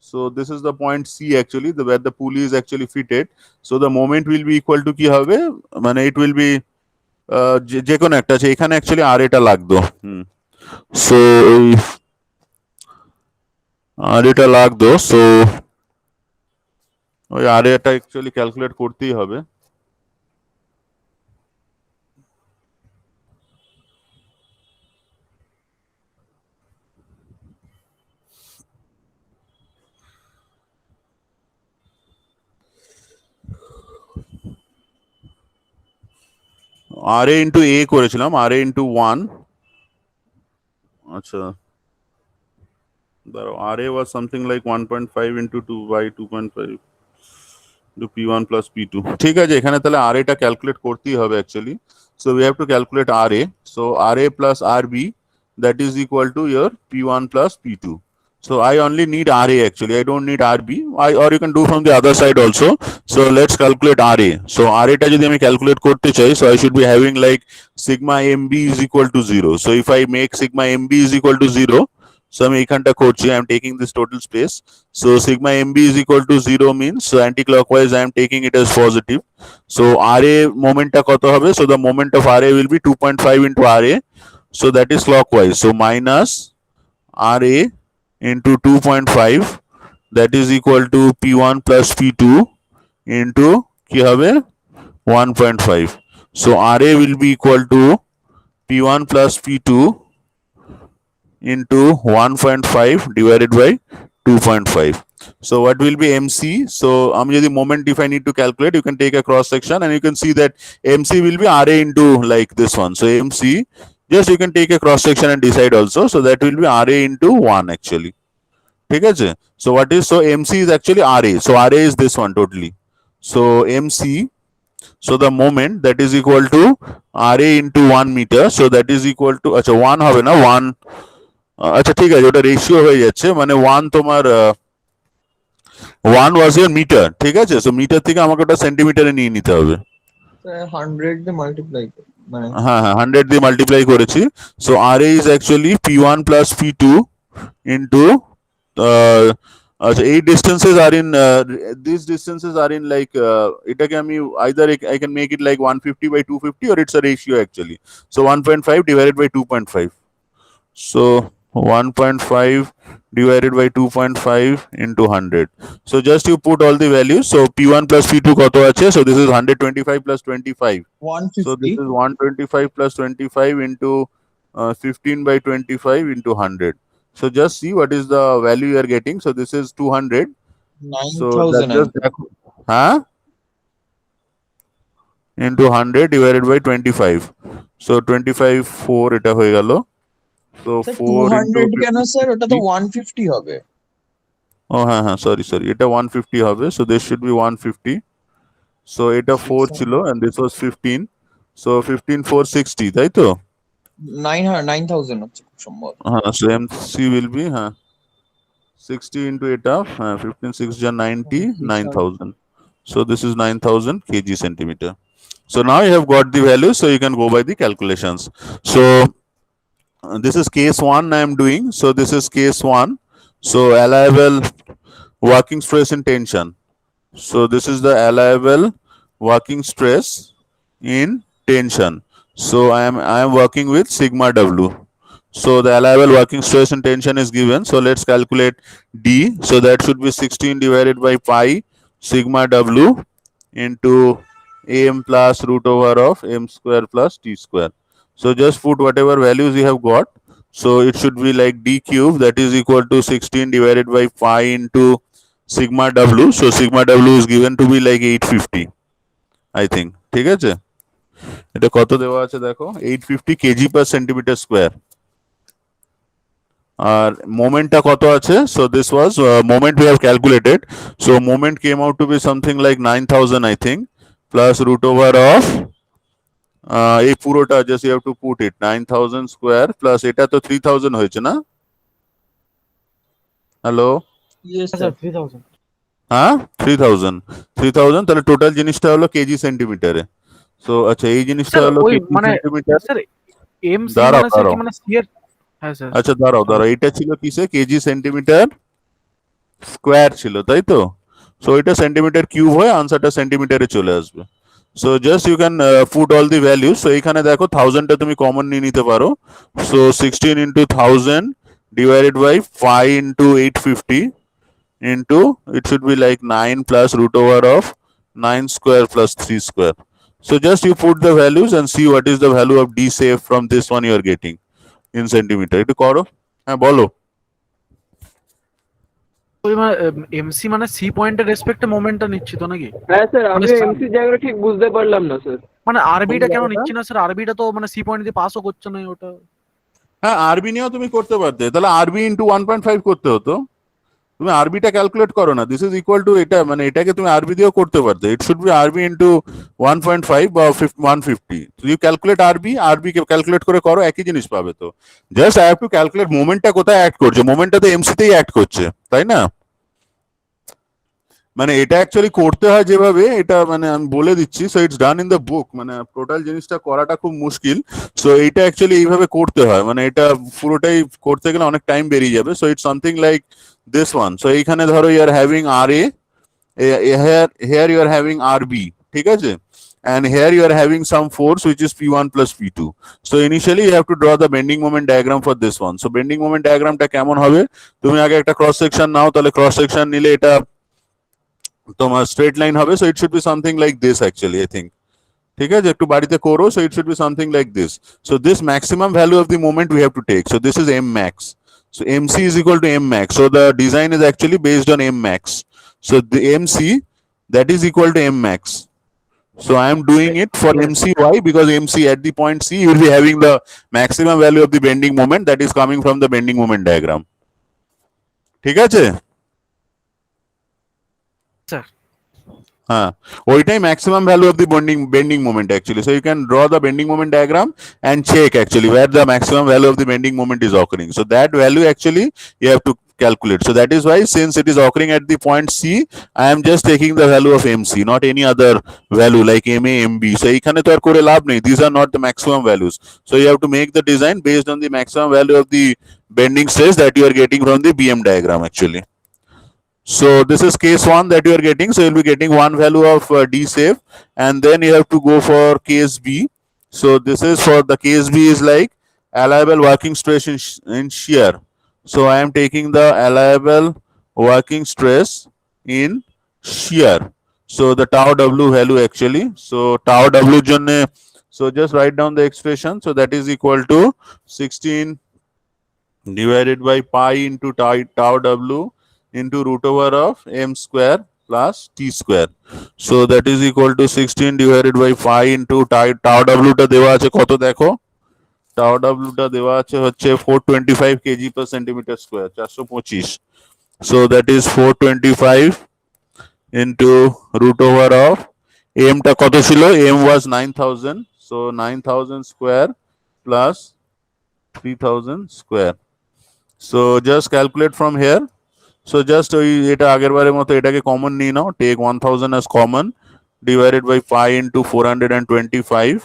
So this is the point C actually, where the pulley is actually fitted. So the moment will be equal to কি হবে, মানে it will be যে কোনো একটা আছে, এখানে অ্যাকচুয়ালি আর এটা লাগতো। সো এই আর এটা লাগতো, সো ওই আর এটা অ্যাকচুয়ালি ক্যালকুলেট করতেই হবে। আর এ ইন্টু এ করেছিলাম, আর এ ইন্টু 1। আচ্ছা দাঁড়াও, R A was something like 1.5 into 2 by 2.5 to P1 plus P2. ঠিক আছে, এখানে তাহলে আর এটা ক্যালকুলেট করতেই হবে actually. So we have to calculate R A. So R A plus R B, that is equal to your P1 plus P2. So I only need RA actually. I don't need RB. Or you can do from the other side also. So let's calculate RA. So RA টা যদি আমি calculate করতে চাই, so I should be having like sigma MB is equal to 0. So if I make sigma MB is equal to 0, so আমি এখানটা করছি, I am taking this total space. So sigma MB is equal to 0 means, so anti-clockwise I am taking it as positive. So RA momentটা কত হবে? So the moment of RA will be 2.5 into RA. So that is clockwise. So minus RA into 2.5, that is equal to P1 plus P2 into কি হবে 1.5. So RA will be equal to P1 plus P2 into 1.5 divided by 2.5. So what will be MC? So আমি যদি moment, if I need to calculate, you can take a cross section and you can see that MC will be RA into like this one. So MC, just you can take a cross section and decide also. So that will be RA into 1 actually. ঠিক আছে? So what is, so MC is actually RA. So RA is this one totally. So MC, so the moment that is equal to RA into 1 meter. So that is equal to, আচ্ছা 1 হবে না, 1, আচ্ছা ঠিক আছে, ওটা ratio হয়ে যাচ্ছে, মানে 1 তোমার 1 ওয়াজ ইয়ার মিটার, ঠিক আছে? সো মিটার থেকে আমাকে ওটা সেন্টিমিটারে নিয়ে নিতে হবে। 100 দিয়ে মাল্টিপ্লাই মানে হ্যাঁ হ্যাঁ, 100 দিয়ে মাল্টিপ্লাই করেছি। So R A is actually P1 plus P2 into আচ্ছা এই distances are in this distances are in like এটাকে আমি either I can make it like 150 by 250 or it's a ratio actually. So 1.5 divided by 2.5. So 1.5 divided by 2.5 into 100. So just you put all the values. So P1 plus P2 কত আছে? So this is 125 plus 25. So this 150 is 125 plus 25 into 15 by 25 into 100. So just see what is the value you are getting. So this is 200. So that 9000 just huh? Into 100 divided by 25. So 25 4 এটা হয়ে গেল। So 4 into 200 কেন sir, ওটা তো 150 হবে। ও হ্যাঁ হ্যাঁ, sorry এটা 150 হবে। So this should be 150. So এটা 4 ছিল and this was 15. So 15 4 60, তাই তো? 9000 হচ্ছে খুব সম্ভব। হ্যাঁ, so MC will be 60 into এটা 15 6 ja 90, 9000. So this is 9000 kg centimeter. So now you have got the value, so you can go by the calculations. So this is case 1 I am doing. So this is case 1. So allowable working stress in tension. So this is the allowable working stress in tension. So I am working with sigma W. So the allowable working stress in tension is given. So let's calculate D. So that should be 16 divided by pi sigma W into AM plus root over of M square plus T square. So just put whatever values you have got. So it should be like D cube, that is equal to 16 divided by pi into sigma W. So sigma W is given to be like 850, I think. ঠিক আছে, এটা কত দেওয়া আছে দেখো, 850 kg per centimeter square. আর মোমেন্টটা কত আছে? So this was moment we have calculated. So moment came out to be something like 9000 I think, plus root over of এই পুরোটা just you have to put it 9000 square plus এটা তো 3000 হয়েছে না? Hello Yes, sir sir. 3000 হ্যাঁ 3000 তাহলে total জিনিসটা হলো কেজি সেন্টিমিটারে। সো আচ্ছা এই জিনিসটা স্যার হলো ওই কেজি মানে সেন্টিমিটার। স্যার এমসি দাঁড়াও মানে স্যার কি দাঁড়াও, মানে সি এর হ্যাঁ স্যার আচ্ছা দাঁড়াও সরি দাঁড়াও, এটা ছিল কিসে, কেজি সেন্টিমিটার স্কোয়ার ছিল তাই তো। সো এটা সেন্টিমিটার কিউব হয়ে আনসারটা সেন্টিমিটারে চলে আসবে। So just you can put all the values. So এখানে দেখো 1000টা তুমি কমন নিয়ে নিতে পারো। So 16 into 1000 divided by 5 into 850 into it should be like 9 plus root over of 9 square plus 3 square. So just you put the values and see what is the value of d safe from this one you are getting in centimeter. একটু করো, হ্যাঁ বলো। ওই মানে MC মানে C পয়েন্টের রেসপেক্টে মোমেন্টটা নিচ্ছি তো নাকি? হ্যাঁ স্যার মানে আমি এমসি জায়গাটা ঠিক বুঝতে পারলাম না স্যার। মানে আরবিটা কেন জায়গাটা? নিচ্ছি না স্যার? আরবিটা তো মানে সি পয়েন্ট দিয়ে পাসও করছে না ওটা। হ্যাঁ আরবি নিয়েও তুমি করতে পারতে, তাহলে আরবি ইন্টু 1.5 করতে হতো। তুমি আরবিটা ক্যালকুলেট করো না, দিস ইজ ইকুয়াল টু এটা, মানে এটাকে তুমি আরবি দিয়েও করতে পারতে। ইট শুড বি আরবি ইন্টু 1.5 বা 150। ইউ ক্যালকুলেট আরবি, আরবি কে ক্যালকুলেট করে করো, একই জিনিস পাবে। তো just I have to calculate মোমেন্টটা কোথায় অ্যাড করছে, মোমেন্টটা তো এমসিতেই অ্যাড করছে তাই না। মানে এটা অ্যাকচুয়ালি করতে হয় যেভাবে, এটা মানে আমি বলে দিচ্ছি। So it's done in the book, মানে টোটাল জিনিসটা করাটা খুব মুশকিল। সো এইটা অ্যাকচুয়ালি এইভাবে করতে হয়, মানে এটা পুরোটাই করতে গেলে অনেক টাইম বেরিয়ে যাবে। So it's something like this one. So এইখানে ধরো you are having R A, here you are having rb, ঠিক আছে, and here you are having some force which is p1 plus p2. So initially you have to draw the bending moment diagram for this one. So bending moment diagram টা কেমন হবে, তুমি আগে একটা cross section নাও, তাহলে cross section নিলে এটা তোমার স্ট্রেট লাইন হবে। So it should be something like this actually I think, ঠিক আছে, একটু বাড়িতে করো। So it should be something like this. So this maximum value of the moment we have to take. So this is M max. So mc is equal to m max. So the design is actually based on m max. So the mc that is equal to m max. So I am doing it for mc. Why? Because mc at the point c you will be having the maximum value of the bending moment that is coming from the bending moment diagram. ঠিক আছে? Sir হ্যাঁ ওইটাই maximum value of the bending moment actually. So you can draw the bending moment diagram and check actually where the maximum value of the bending moment is occurring. So that value actually you have to calculate. So that is why, since it is occurring at the point C, I am just taking the value of MC, not any other value like MA, MB. So এইখানে তো আর করে লাভ নেই, these are not the maximum values. So you have to make the design based on the maximum value of the bending stress that you are getting from the BM diagram actually. So this is case one that you are getting. So you'll be getting one value of D safe, and then you have to go for case B. So this is for the case B is like allowable working stress in shear. So I am taking the allowable working stress in shear. So the tau W value actually. So tau W jonne, so just write down the expression. So that is equal to 16 divided by pi into tau W into root over of m square plus t square. So that is equal to 16 divided by pi into tau w টা দেওয়া আছে কত দেখো, tau w টা দেওয়া আছে হচ্ছে 425 kg per centimeter square, 425. So that is 425 into root over of m টা কত ছিল, m was 9000. So 9000 square plus 3000 square. So just calculate from here. So just ওই এটা আগের বারের মতো এটাকে কমন নিয়ে নাও, take 1000 as common, divided by pi into 425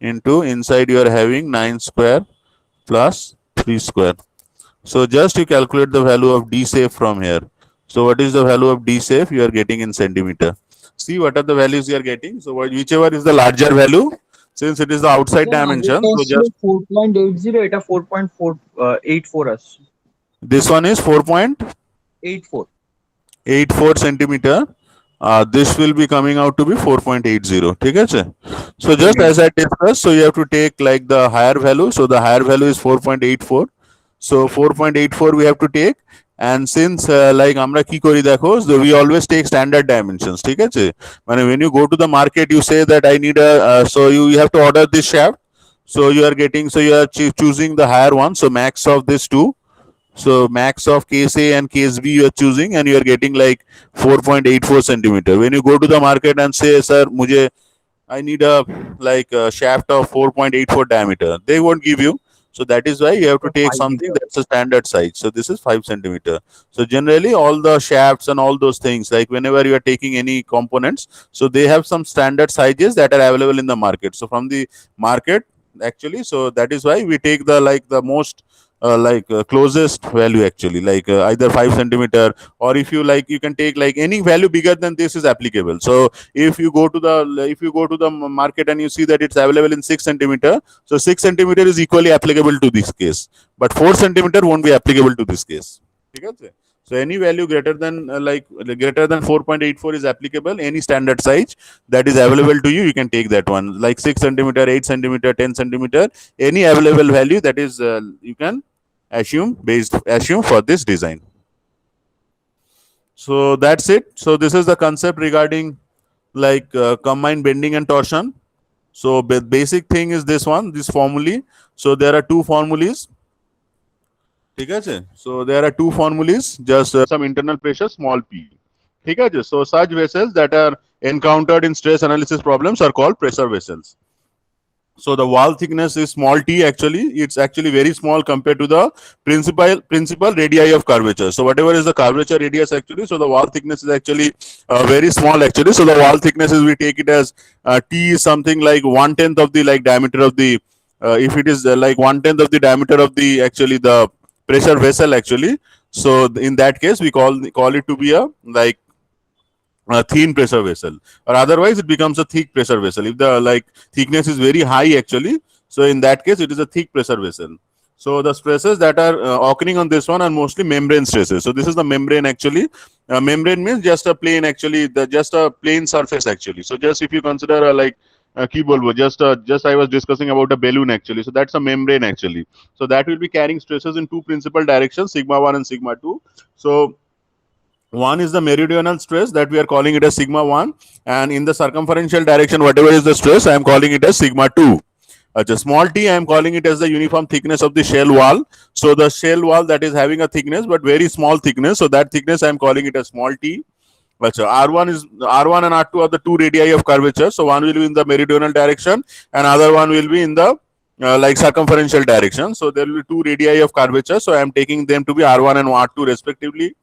into inside you are having 9 square plus 3 square. So just you calculate the value of D safe from here. So what is the value of D safe you are getting in centimeter? See what are the values you are getting. So whichever is the larger value, since it is the outside dimension, so just 4.80, এটা 4.84 আসছে। this one is 4.84 84 centimeter. This will be coming out to be 4.80. ঠিক আছে? So just as I discussed, so you have to take like the higher value. So the higher value is 4.84. So 4.84 we have to take. And since like আমরা কি করি দেখো, so we always take standard dimensions. ঠিক আছে? মানে when you go to the market, you say that I need a, so you have to order this shaft. So you are getting, so you are choosing the higher one. So max of this two. So max of case A and case B you are choosing, and you are getting like 4.84 centimeter. When you go to the market and say, sir, I need a like a shaft of 4.84 diameter, they won't give you. So that is why you have to take 5 something meter. that's a standard size. So this is 5 centimeter. So generally all the shafts and all those things, like whenever you are taking any components, so they have some standard sizes that are available in the market. So from the market actually, so that is why we take the the most closest value actually, either 5 centimeter, or if you like, you can take like any value bigger than this is applicable. So if you go to the market and you see that it's available in 6 centimeter, so 6 centimeter is equally applicable to this case, but 4 centimeter won't be applicable to this case. Okay? So any value greater than 4.84 is applicable. Any standard size that is available to you, you can take that one, like 6 centimeter, 8 centimeter, 10 centimeter, any available value that is you can assume for this design. So that's it. So this is the concept regarding combined bending and torsion. So basic thing is this one, this formulae. So there are two formulas. So there are two formulas, just some internal pressure, small p. So such vessels that are encountered in stress analysis problems are called pressure vessels. So the wall thickness is small t actually. It's actually very small compared to the principal radii of curvature. So whatever is the curvature radius actually, so the wall thickness is actually very small actually. So the wall thickness is, we take it as t is something like 1/10 of the diameter of the, if it is like 1/10 of the diameter of the actually the pressure vessel actually. So in that case we call it to be a thin pressure vessel, or otherwise it becomes a thick pressure vessel if the thickness is very high actually. So in that case it is a thick pressure vessel. So the stresses that are occurring on this one are mostly membrane stresses. So this is the membrane actually. Membrane means just a plane actually, just a plane surface actually. So just if you consider a keyboard, just I was discussing about a balloon actually. So that's a membrane actually. So that will be carrying stresses in two principal directions, sigma 1 and sigma 2. So one is the meridional stress that we are calling it as sigma 1, and in the circumferential direction whatever is the stress I am calling it as sigma 2. The small t I am calling it as the uniform thickness of the shell wall. So the shell wall that is having a thickness but very small thickness, so that thickness I am calling it as small t. R1 and R2 are the two radii of curvature. So one will be in the meridional direction and other one will be in the circumferential direction. So there will be two radii of curvature. So I am taking them to be R1 and R2 respectively.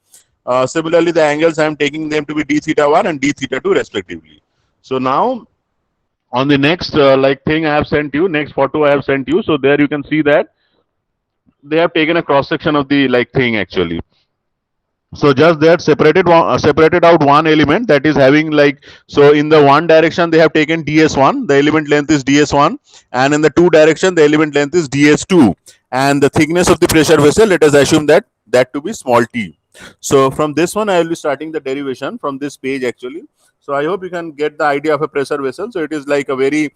Similarly, the angles I am taking them to be d theta 1 and d theta 2 respectively. So now on the next thing I have sent you, next photo I have sent you. So there you can see that they have taken a cross section of the thing actually. So just that separated out one element that is having so in the one direction they have taken ds1, the element length is ds1, and in the two direction the element length is ds2, and the thickness of the pressure vessel, let us assume that to be small t. So from this one I will be starting the derivation from this page actually. So I hope you can get the idea of a pressure vessel. So it is like a very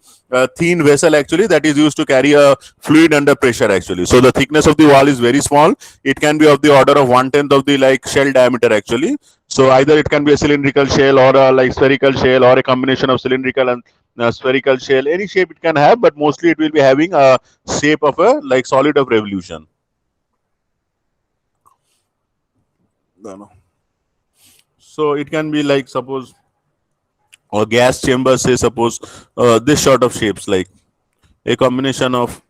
thin vessel actually that is used to carry a fluid under pressure actually. So the thickness of the wall is very small. It can be of the order of 1/10 of the shell diameter actually. So either it can be a cylindrical shell or a spherical shell or a combination of cylindrical and spherical shell. Any shape it can have, but mostly it will be having a shape of a solid of revolution. No. So it can be suppose or gas chamber, say suppose this sort of shapes, like a combination of.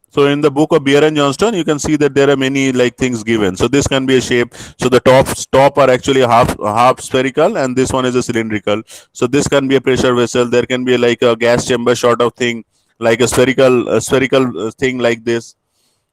So in the book of Beer and Johnston, you can see that there are many things given. So this can be a shape. So the top are actually half spherical, and this one is a cylindrical. So this can be a pressure vessel. There can be a gas chamber sort of thing, like a spherical thing like this,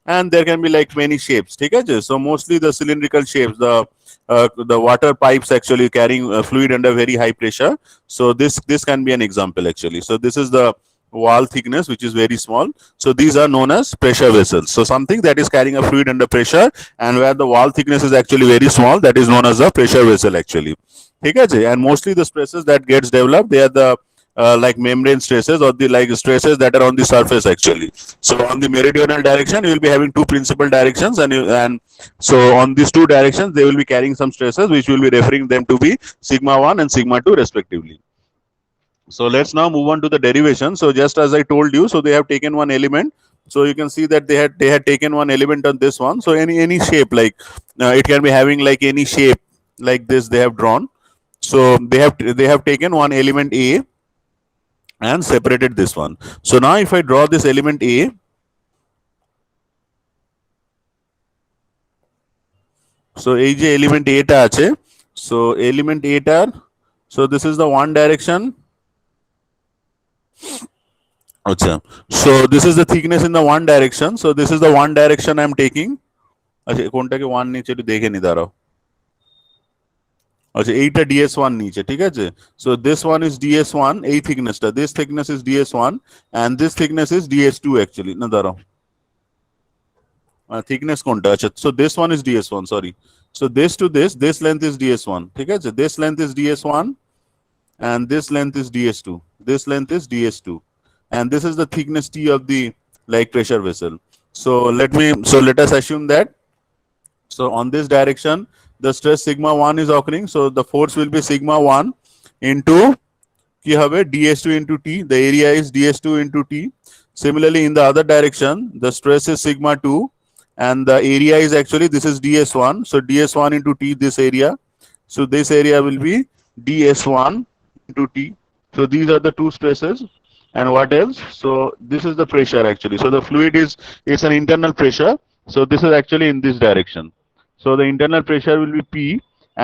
and there can be many shapes. Okay? So mostly the cylindrical shapes, the water pipes actually carrying fluid under very high pressure. So this can be an example actually. So this is the wall thickness, which is very small. So these are known as pressure vessels. So something that is carrying a fluid under pressure and where the wall thickness is actually very small, that is known as a pressure vessel actually. Okay? And mostly the stresses that gets developed, they are the membrane stresses or the stresses that are on the surface actually. So on the meridional direction you will be having two principal directions, and so on these two directions they will be carrying some stresses which will be referring them to be sigma 1 and sigma 2 respectively. So let's now move on to the derivation. So just as I told you, so they have taken one element. So you can see that they had taken one element on this one. So any shape, it can be having any shape like this they have drawn. So they have taken one element A and separated this one. So now if I draw this element A, So এই যে element A টা আছে, so element A টার, so this is the one direction. আচ্ছা, so this is the thickness in the one direction, so this is the one direction I am taking. আচ্ছা কোনটাকে 1 নিচে একটু দেখে নি দাঁড়াও। আচ্ছা এইটা ds1 নিচে, ঠিক আছে। so this one is ds1, এই thicknessটা, this thickness is ds1 and this thickness is ds2 actually, না দাঁড়াও, thickness কোনটা, আচ্ছা so this one is ds1, sorry, so this to this length is ds1, ঠিক আছে, this length is ds1 and this length is ds2, this length is ds2 and this is the thickness t of the like pressure vessel. So let us assume that, so on this direction the stress sigma 1 is occurring, so the force will be sigma 1 into কি হবে ds2 into t, the area is ds2 into t. Similarly in the other direction the stress is sigma 2 and the area is actually, this is ds1, so ds1 into t, this area, so this area will be ds1 into t. So these are the two stresses. And what else? So this is the pressure actually, so the fluid is, it's an internal pressure, so this is actually in this direction, so the internal pressure will be P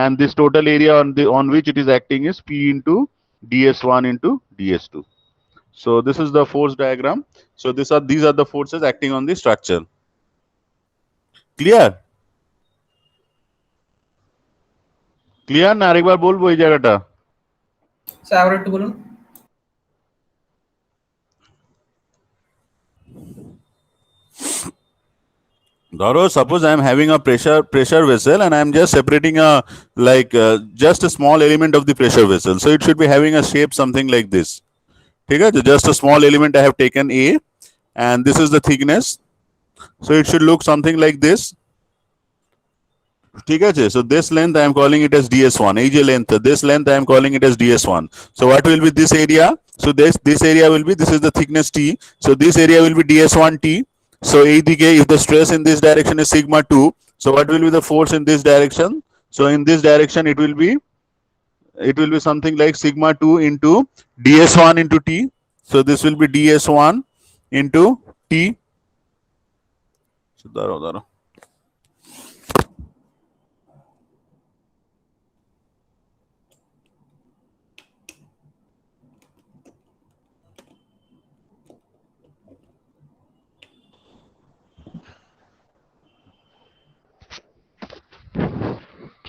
and this total area on which it is acting is P into ds1 into ds2. So this is the force diagram. So these are the forces acting on the structure. Clear? Clear না আরেকবার বলবো এই জায়গাটা? Sir আবার একটু বলুন। ধরো suppose I am having a pressure vessel and I am just separating a just a small element of the pressure vessel, so it should be having a shape something like this, ঠিক আছে, just a small element I have taken A and this is the thickness, so it should look something like this, ঠিক আছে। so this length I am calling it as ds1, এই যে length, this length I am calling it as ds1, so what will be this area, so this area will be, this is the thickness t, so this area will be ds1 t. So এইদিকে if the stress in this direction is sigma 2, so what will be the force in this direction, so in this direction it will be something like sigma 2 into ds1 into t, so this will be ds1 into t. So দাঁড়াও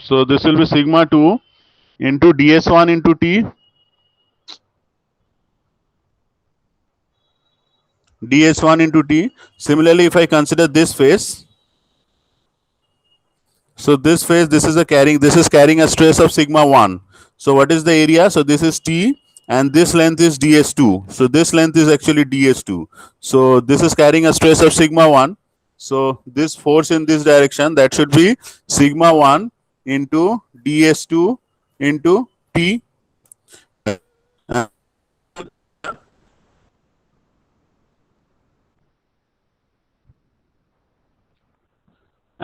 so this will be sigma 2 into ds1 into t, ds1 into t. Similarly if I consider this face, so this face, this is carrying a stress of sigma 1, so what is the area, so this is t and this length is ds2, so this length is actually ds2, so this is carrying a stress of sigma 1, so this force in this direction, that should be sigma 1 into ds2 into t.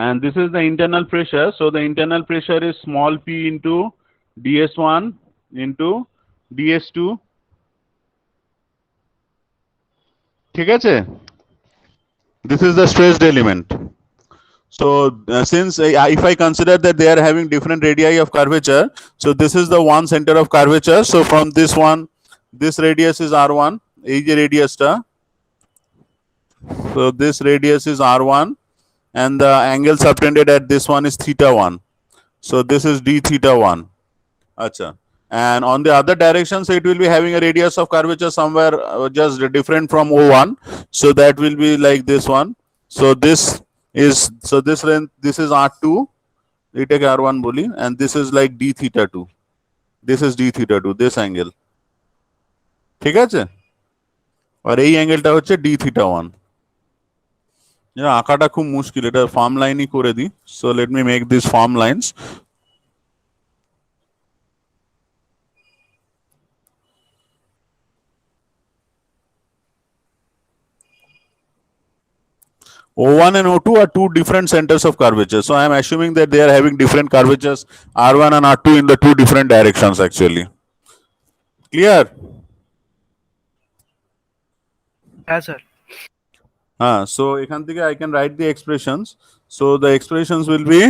And this is the internal pressure, so the internal pressure is small p into ds1 into ds2, ঠিক আছে, this is the stressed element. So since if I consider that they are having different radii of curvature, so this is the one center of curvature, so from this one, this radius is r1, এই যে radius টা, so this radius is r1 and the angle subtended at this one is theta 1, so this is d theta 1. Acha. And on the other direction, so it will be having a radius of curvature somewhere just different from O1, so that will be like this one, so this length, this is r2, এটাকে r1 বলি, and this is like d theta 2, this is d theta 2, this angle, ঠিক আছে, আর এই অ্যাঙ্গেলটা হচ্ছে d theta 1. আঁকাটা খুব মুশকিল, এটা ফর্ম লাইনই করে দিই, so let me make these form lines. O1 and O2 are two different centers of curvature, so I am assuming that they are having different curvatures R1 and R2 in the two different directions actually. Clear? হ্যাঁ sir. So এখান থেকে I can write the expressions. So the expressions will be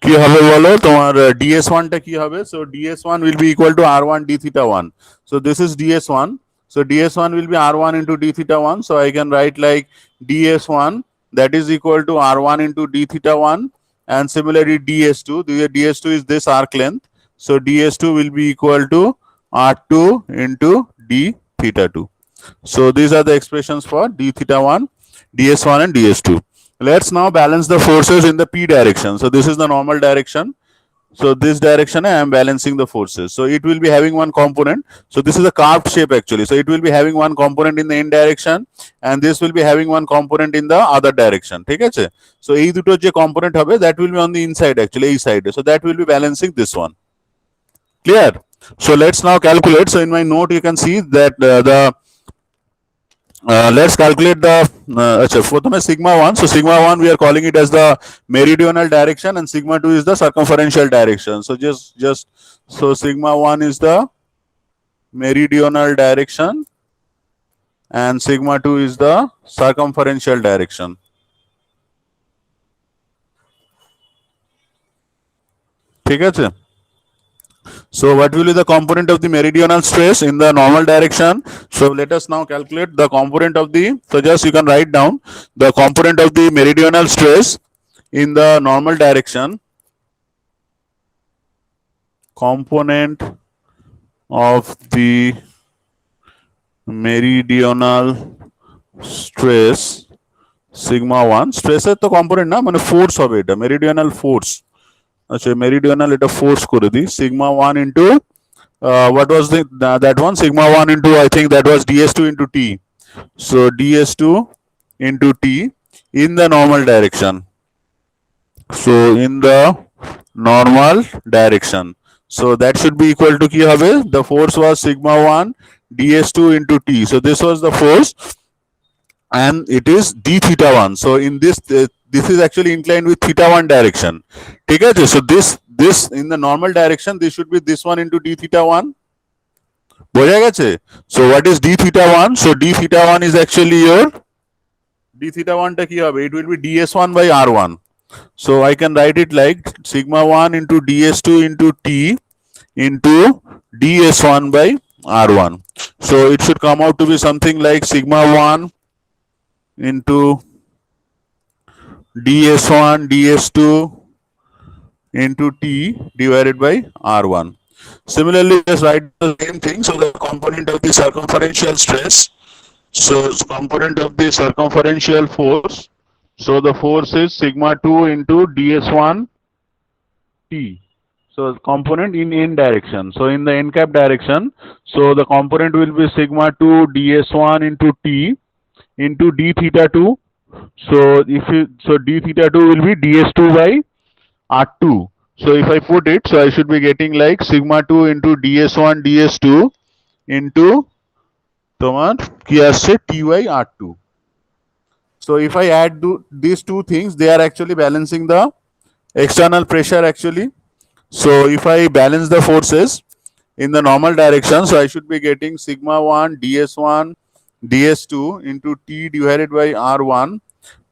কি হবে বলো তোমার ds1 টা কি হবে? So ds1 will be equal to r1 d theta 1. So this is ds1. So ds1 will be r1 into d theta 1. So I can write like ds1 that is equal to r1 into d theta 1, and similarly ds2. The ds2 is this arc length. So ds2 will be equal to r2 into d theta 2. So these are the expressions for d theta 1, ds1 and ds2. Let's now balance the forces in the p direction. So this is the normal direction. So this direction I am balancing the forces. So it will be having one component. So this is a carved shape actually. So it will be having one component in the n direction, and this will be having one component in the other direction. ঠিক আছে? So এই দুটো যে component হবে, that will be on the inside actually, এই side. So that will be balancing this one. Clear? So let's now calculate. So in my note you can see that let's calculate the for sigma 1. So sigma 1 we are calling it as the meridional direction, and sigma 2 is the circumferential direction. So so sigma 1 is the meridional direction and sigma 2 is the circumferential direction. ঠিক আছে? So what will be the component of the meridional stress in the normal direction? So let us now calculate the component of the, so just you can write down the component of the meridional stress in the normal direction. Component of the meridional stress sigma 1. Stress এর তো component না, মানে force হবে এটা, meridional force. আচ্ছা মেরিডিয়ানাল এটা force করে দিই, sigma 1 into what was that one, sigma 1 into I think that was ds2 into t. So ds2 into t in the normal direction. So in the normal direction, so that should be equal to কি হবে, the force was sigma 1 ds2 into t. So this was the force and it is d theta 1. So in this is actually inclined with theta 1 direction. ঠিক আছে? So this in the normal direction, this should be this one into d theta 1. বোঝা গেছে? So what is d theta 1? So d theta 1 is actually your d theta 1 টা কি হবে? It will be ds1 by r1. So I can write it like sigma 1 into ds2 into t into ds1 by r1. So it should come out to be something like sigma 1 into ds1 ds2 into t divided by r1. Similarly, just write the same thing. So the component of the circumferential stress, so component of the circumferential force, so the force is sigma 2 into ds1 t. So component in n direction, so in the n cap direction, so the component will be sigma 2 ds1 into t into d theta 2. So d theta 2 will be ds2 by r2. So if I put it, so I should be getting like sigma 2 into ds1 ds2 into তোমার কি আসছে t by r2. So if I add these two things, they are actually balancing the external pressure actually. So if I balance the forces in the normal direction, so I should be getting sigma 1 ds1 ds2 into t divided by r1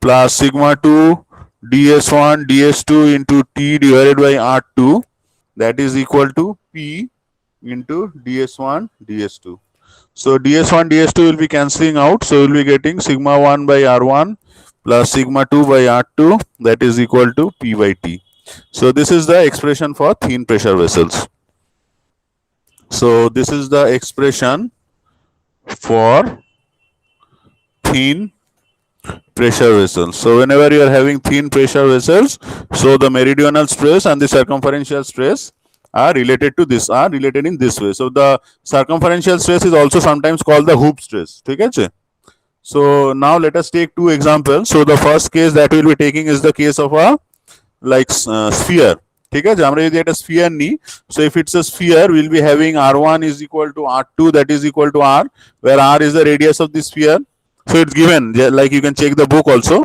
plus sigma 2 ds1 ds2 into t divided by r2, that is equal to p into ds1 ds2. So ds1 ds2 will be cancelling out, so we'll be getting sigma 1 by r1 plus sigma 2 by r2, that is equal to p by t. So this is the expression for thin pressure vessels. So this is the expression for thin pressure vessels. So whenever you are having thin pressure vessels, so the meridional stress and the circumferential stress are related to this, are related in this way. So the circumferential stress is also sometimes called the hoop stress. ঠিক আছে? So now let us take two examples. So the first case that we will be taking is the case of a like sphere. ঠিক আছে? আমরা যদি একটা sphere নিই, so if it's a sphere, we'll be having r1 is equal to r2, that is equal to r, where r is the radius of the sphere. So it's given, like you can check the book also.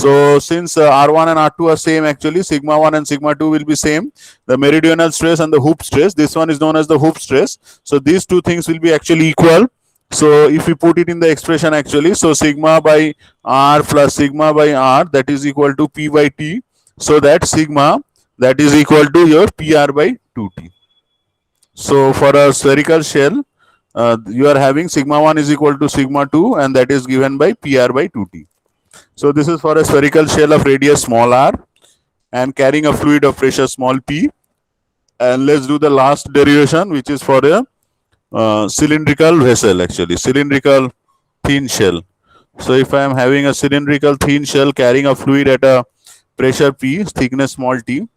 So since r1 and r2 are same actually, sigma 1 and sigma 2 will be same. The meridional stress and the hoop stress, this one is known as the hoop stress. So these two things will be actually equal. So if we put it in the expression actually, so sigma by r plus sigma by r, that is equal to p by t. So that sigma that is equal to your PR by 2T. So for a spherical shell, you are having sigma 1 is equal to sigma 2, and that is given by PR by 2T. So this is for a spherical shell of radius small r and carrying a fluid of pressure small p. And let's do the last derivation, which is for a cylindrical vessel, actually cylindrical thin shell. So if I am having a cylindrical thin shell carrying a fluid at a pressure p, thickness small t.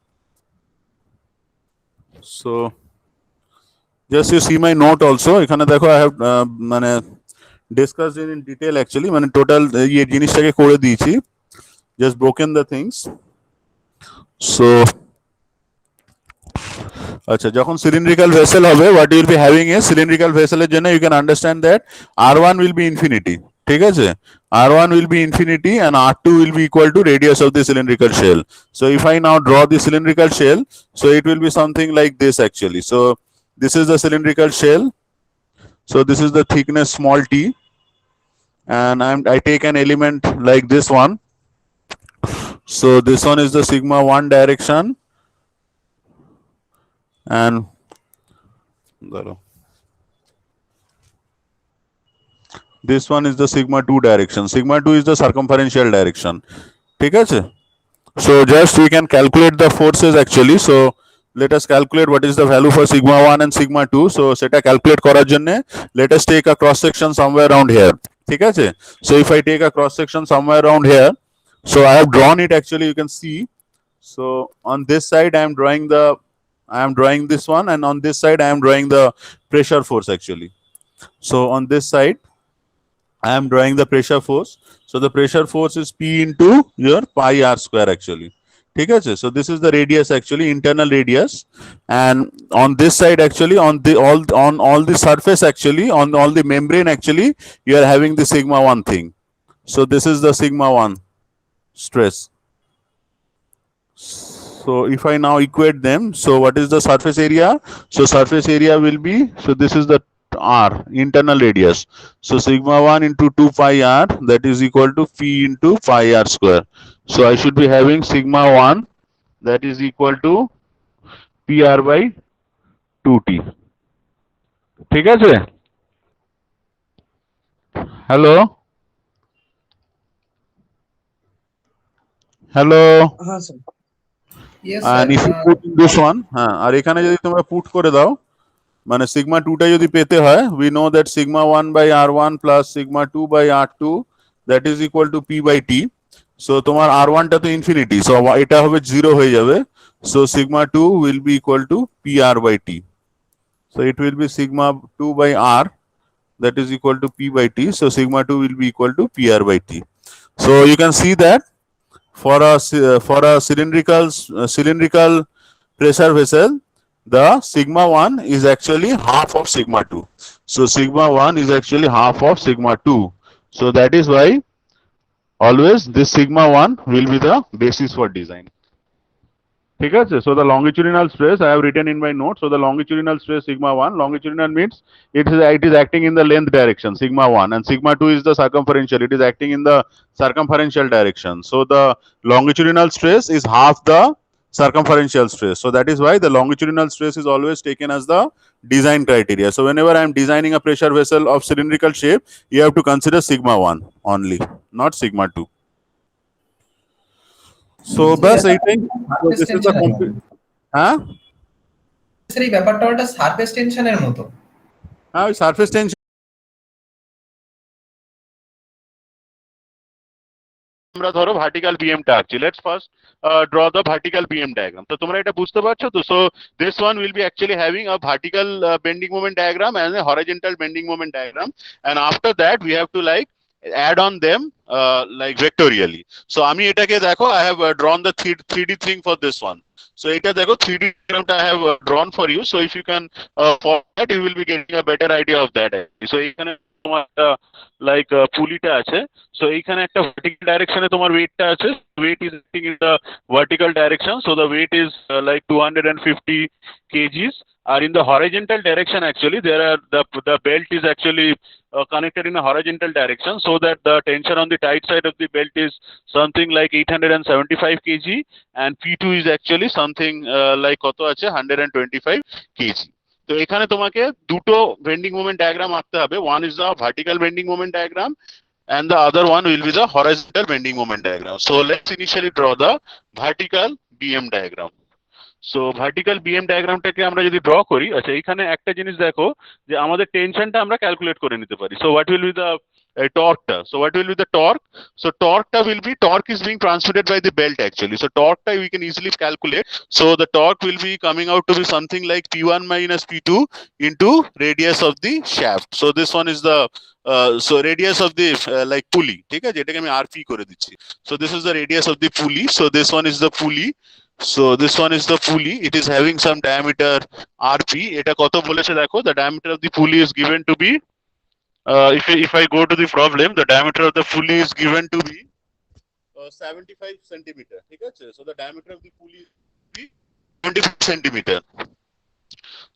So just you see my note also. এখানে দেখো I have মানে discussed it in detail actually. মানে total ये জিনিসটাকে করে দিয়েছি. Just broken the things. So আচ্ছা, যখন cylindrical vessel হবে, what you will be having is cylindrical vessel এর জন্য you can understand that R1 will be infinity. ঠিক আছে, R1 will be infinity and R2 will be equal to radius of the cylindrical shell. So if I now draw the cylindrical shell, so it will be something like this actually. So this is the cylindrical shell. So this is the thickness small t, and I take an element like this one. So this one is the sigma 1 direction, and this one is the sigma 2 direction. Sigma 2 is the circumferential direction. ঠিক আছে? So just we can calculate the forces actually. So let us calculate what is the value for sigma 1 and sigma 2. So সেটা calculate করার জন্য let us take a cross section somewhere around here. ঠিক আছে? So if I take a cross section somewhere around here, so I have drawn it actually, you can see. So on this side I am drawing this one, and on this side I am drawing the pressure force actually. So on this side I am drawing the pressure force. So the pressure force is P into your pi r square actually. ঠিক আছে? So this is the radius actually, internal radius, and on this side actually, on all the surface actually, on all the membrane actually, you are having the sigma 1 thing. So this is the sigma 1 stress. So if I now equate them, so what is the surface area? So surface area will be, so this is the r, internal radius. So sigma 1 into 2 pi r, that is equal to P into pi r square. So I should be having sigma 1 that is equal to PR by 2T. ঠিক আছে? Hello? Hello? হ্যাঁ sir. Yes, And sir. if you put in this one, হ্যাঁ, আর এখানে যদি তোমরা put করে দাও, মানে সিগমা 2টা যদি পেতে হয়, we know that sigma 1 by r1 plus sigma 2 by r2, that is equal to P by T. So তোমার r1 টা তো ইনফিনিটি, সো এটা হবে 0 হয়ে যাবে. So sigma 2 will be equal to PR by T. So it will be sigma 2 by r, that is equal to P by T. So sigma 2 will be equal to PR by T. So you can see that for a cylindrical pressure vessel, the sigma 1 is actually half of sigma 2. So sigma 1 is actually half of sigma 2. So that is why always this sigma 1 will be the basis for design. ঠিক আছে? So the longitudinal stress I have written in my note. So the longitudinal stress sigma 1, longitudinal means it is acting in the length direction, sigma 1, and sigma 2 is the circumferential, it is acting in the circumferential direction. So the longitudinal stress is half the circumferential stress. So that is why the longitudinal stress is always taken as the design criteria. So whenever I am designing a pressure vessel of cylindrical shape, you have to consider sigma 1 only, not sigma 2. So bas এইটাই, this is the complete. হ্যাঁ, sir এই ব্যাপারটা একটা surface টেনশনের মতো। হ্যাঁ, ওই surface tension আমরা ধরো ভার্টিক্যাল বিএমটা আঁকছি। Let's first draw the vertical BM diagram. তো তোমরা এটা বুঝতে পারছো তো? So this one will be actually having a vertical bending moment diagram and a horizontal bending moment diagram, and after that we have to like add on them like vectorially. So আমি এটাকে দেখো, I have drawn the 3D thing for this one. So এটা দেখো 3D diagram I have drawn for you. So if you can for that you will be getting a better idea of that. So এখানে তোমার like পুলিটা আছে। So এইখানে একটা vertical ডাইরেকশনে তোমার ওয়েটটা আছে, weight is acting in the vertical direction, so the weight is like 250 kgs. Or in the horizontal direction actually there are the belt is actually connected in a horizontal direction, so that the tension on the tight side of the belt is something like 875 kg and P2 is actually something like কত আছে 125 kg. তো এখানে তোমাকে দুটো bending moment diagram আঁকতে হবে, one is the vertical bending moment diagram and the other one will be the horizontal bending moment diagram. So let's initially draw the vertical BM diagram. So vertical BM ডায়াগ্রামটাকে আমরা যদি draw করি, আচ্ছা এখানে একটা জিনিস দেখো যে আমাদের টেনশনটা আমরা ক্যালকুলেট করে নিতে পারি। So what will be the torque, so what will be the torque? So torque is being transmitted by the belt actually, so torque we can easily calculate. So the torque will be coming out to be something like P1 minus P2 into radius of the shaft. So this one is the so radius of the like pulley, ঠিক আছে, এটাকে আমি rp করে দিচ্ছি। So this is the radius of the pulley, so this one is the pulley, so this one is the pulley, it is having some diameter rp। এটা কত বলেছে দেখো, the diameter of the pulley is given to be if I go to the problem, the diameter of the pulley is given to be 75 centimeter, ঠিক আছে। So the diameter of the pulley is 75 centimeter,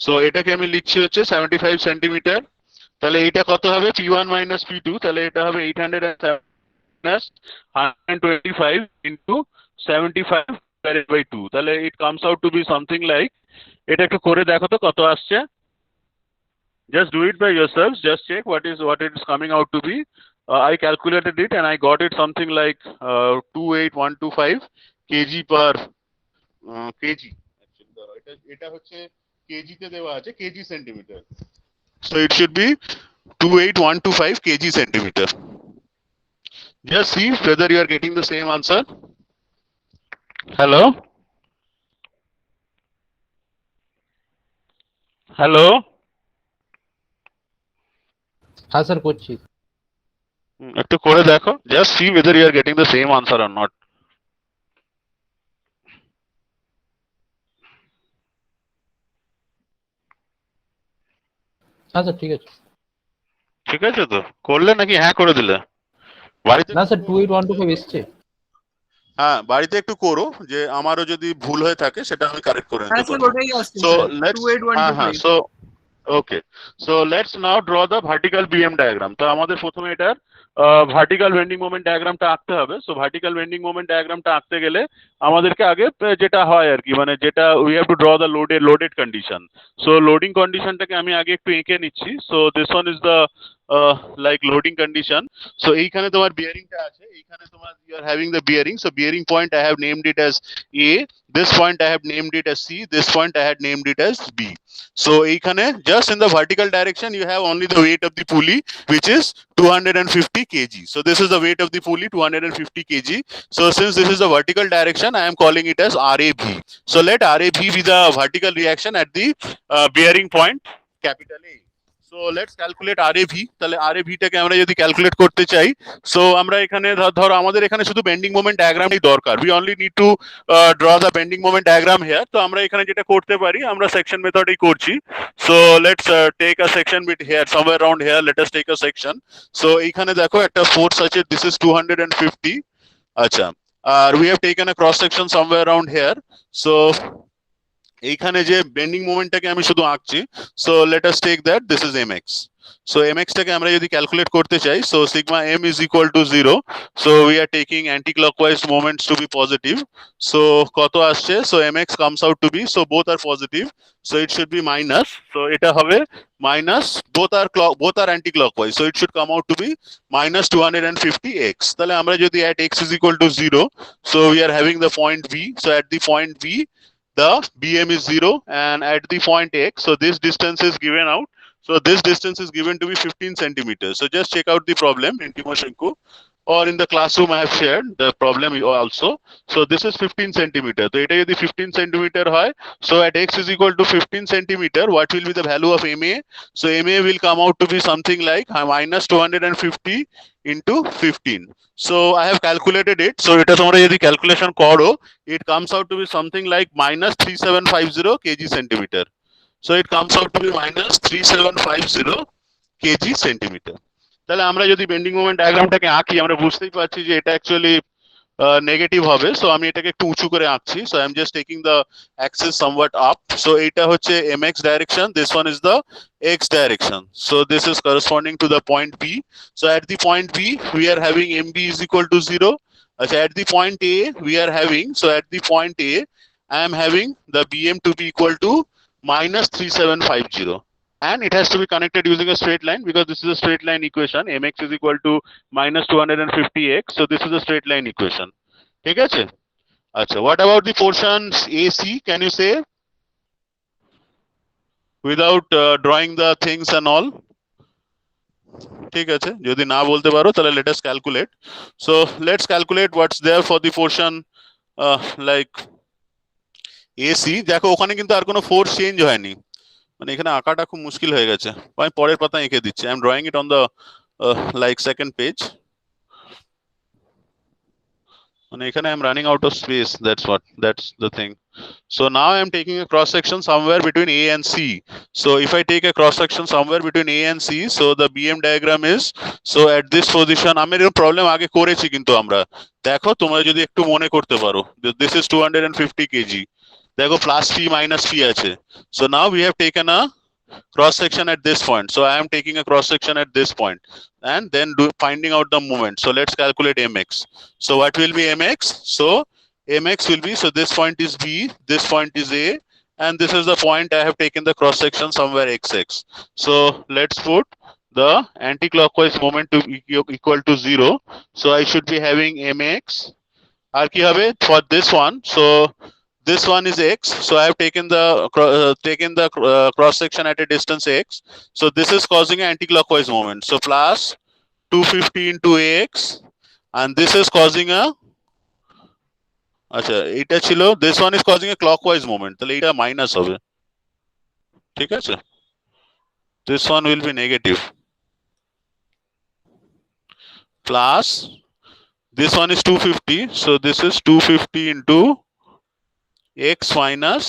so এটাকে আমি লিখছি হচ্ছে 75 centimeter। তাহলে এটা কত হবে, P1 minus P2, তাহলে এটা হবে 807 minus 125 into 75 divided by 2, তাহলে it comes out to be something like, এটা একটু করে দেখো তো কত আসছে, just do it by yourselves, just check what it is coming out to be. I calculated it and I got it something like 28125 kg per kg actually, এটা হচ্ছে kg তে দেওয়া আছে kg centimeter, so it should be 28125 kg centimeter. Just see whether you are getting the same answer. hello হ্যাঁ sir করছি। একটু করে দেখো, just see whether you are getting the same answer or not. হ্যাঁ sir ঠিক আছে। ঠিক আছে তো, করলে নাকি হ্যাঁ করে দিলে? বাড়িতে না স্যার 28125 এসছে। হ্যাঁ বাড়িতে একটু করো, যে আমারও যদি ভুল হয়ে থাকে সেটা আমি কারেক্ট করে নিতে হ্যাঁ স্যার পারবো। ওটাই আসছে So sir let's 28125 so okay, so let's now draw the vertical BM diagram. তো আমাদের প্রথমে এটার ভার্টিক্যাল বেন্ডিং মোমেন্ট ডায়াগ্রামটা আঁকতে হবে। সো ভার্টিক্যাল বেন্ডিং মোমেন্ট ডায়াগ্রামটা আঁকতে গেলে আমাদেরকে আগে যেটা হয় আর কি, মানে যেটা we have to draw the loaded condition. So loading কন্ডিশনটাকে আমি আগে একটু এঁকে নিচ্ছি। So this one is the like loading condition. So এইখানে তোমার bearingটা আছে, এইখানে তোমার you are having the bearing, so bearing point I have named it as A, this point I have named it as C, this point I had named it as B. So এইখানে just in the vertical direction you have only the weight of the pulley, which is 250 kg. So this is the weight of the pulley, 250 kg. So since this is the vertical direction, I am calling it as RAB. So let RAB be the vertical reaction at the bearing point capital A. So let's calculate RAV. তাহলে RAV টাকে আমরা যদি calculate করতে চাই, so আমরা এখানে ধরো আমাদের এখানে শুধু বেন্ডিং মোমেন্ট ডায়াগ্রামই দরকার, we only need to draw the bending moment diagram here. তো আমরা এখানে যেটা করতে পারি, আমরা সেকশন মেথডেই করছি। So let's take a section bit here, somewhere around here, let us take a section. So এইখানে দেখো একটা ফোর্স আছে, this is 250, আচ্ছা, আর we have taken a cross section somewhere around here. So এইখানে যে বেন্ডিং মোমেন্টটাকে আমি শুধু আঁকছি, so let us take that this is mx. So mx টাকে আমরা যদি ক্যালকুলেট করতে চাই, so sigma m is equal to 0, so we are taking anti-clockwise moments to be positive. So কত আসছে, so mx comes out to be, so both are positive, so it should be minus, so এটা হবে minus, both are anti-clockwise, so it should come out to be minus 250x. তাহলে আমরা যদি at x is equal to 0, so we are having the point v, so at the point v the BM is 0, and at the point X, so this distance is given out. So this distance is given to be 15 centimeters. So just check out the problem in Timoshenko, or in the classroom I have shared the problem also. So this is 15 centimeter. So এটা যদি 15 centimeter হয়, so at X is equal to 15 centimeter, what will be the value of MA? So MA will come out to be something like minus 250 into 15. So I have calculated it. So এটা তোমরা যদি calculation করো, it comes out to be something like minus 3750 kg centimeter. So it comes out to be minus 3750 kg centimeter. তাহলে আমরা যদি bending moment ডায়াগ্রামটাকে আঁকি, আমরা বুঝতেই পারছি যে এটা অ্যাকচুয়ালি নেগেটিভ হবে, সো আমি এটাকে একটু উঁচু করে আঁকছি, so I am just taking the Axis somewhat up, so এটা হচ্ছে mx direction, this one is the x direction, so this is corresponding to the point B. So at the point B we are having mb is equal to 0. At the point A we are having, so at the point A I am having the bm to be equal to minus 3750, and it has to be connected using a straight line because this is a straight line equation. Mx is equal to minus 250x, so this is a straight line equation. ঠিক আছে? আচ্ছা, what about the portions AC, can you say without drawing the things and all? ঠিক আছে, যদি না বলতে পারো তাহলে let us calculate. So let's calculate what's there for the portion like AC. দেখো ওখানে কিন্তু আর কোনো ফোর্স চেঞ্জ হয়নি, মানে এখানে আঁকাটা খুব মুশকিল হয়ে গেছে, আমি পরের পাতা এঁকে দিচ্ছি, I am drawing it on the like second page. মানে এখানে I am running out of space, that's the thing. So now I am taking a cross section somewhere between A and C. So if I take a cross section somewhere between A and C, so the BM diagram is, so at this position আমি এরকম problem আগে করেছি কিন্তু আমরা, দেখো তোমরা যদি একটু মনে করতে পারো, this is 250 kg, দেখো প্লাস T মাইনাস T আছে, so now we have taken a cross section at this point, so I am taking a cross section at this point and then finding out the moment. So let's calculate mx. So what will be mx? So mx will be, so this point is B, this point is A, and this is the point I have taken the cross section somewhere xx. So let's put the anti-clockwise moment to equal to 0. So I should be having mx আর কি হবে for this one. So this one is x, so I have taken the cross section at a distance x, so this is causing an anti-clockwise moment, so plus 250 into x, and this is causing a, আচ্ছা এটা ছিল, this one is causing a clockwise moment, তাহলে এটা minus হবে, ঠিক আছে, this one will be negative, plus this one is 250, so this is 250 into x minus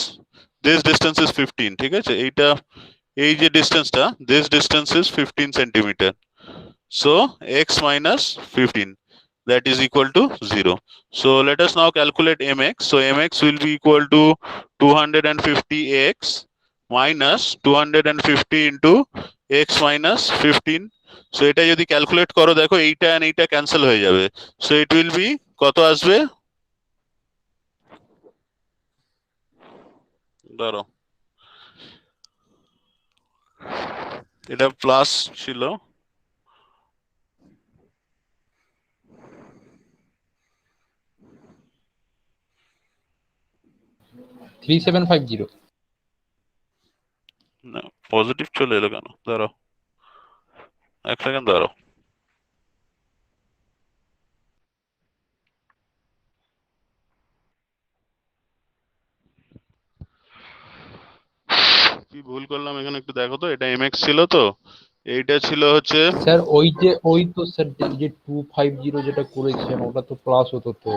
this distance is 15, ঠিক আছে, এইটা এই যে ডিসটেন্সটা, this distance is 15 centimeter, so x minus 15, that is equal to 0. So let us now calculate mx. So mx will be equal to 250x minus 250 into x minus 15. So এটা যদি calculate করো দেখো এইটা and এইটা cancel হয়ে যাবে, so it will be কত আসবে, ধরো এটা প্লাস ছিল, থ্রি সেভেন ফাইভ জিরো। না পজিটিভ চলে এলো কেন, দাঁড়াও এক সেকেন্ড দাঁড়াও, কি ভুল করলাম এখানে একটু দেখো তো, এটা mx ছিল তো, এইটা ছিল হচ্ছে, স্যার ওই তো স্যার যে 250 যেটা করেছেন ওটা তো প্লাস হতো তো।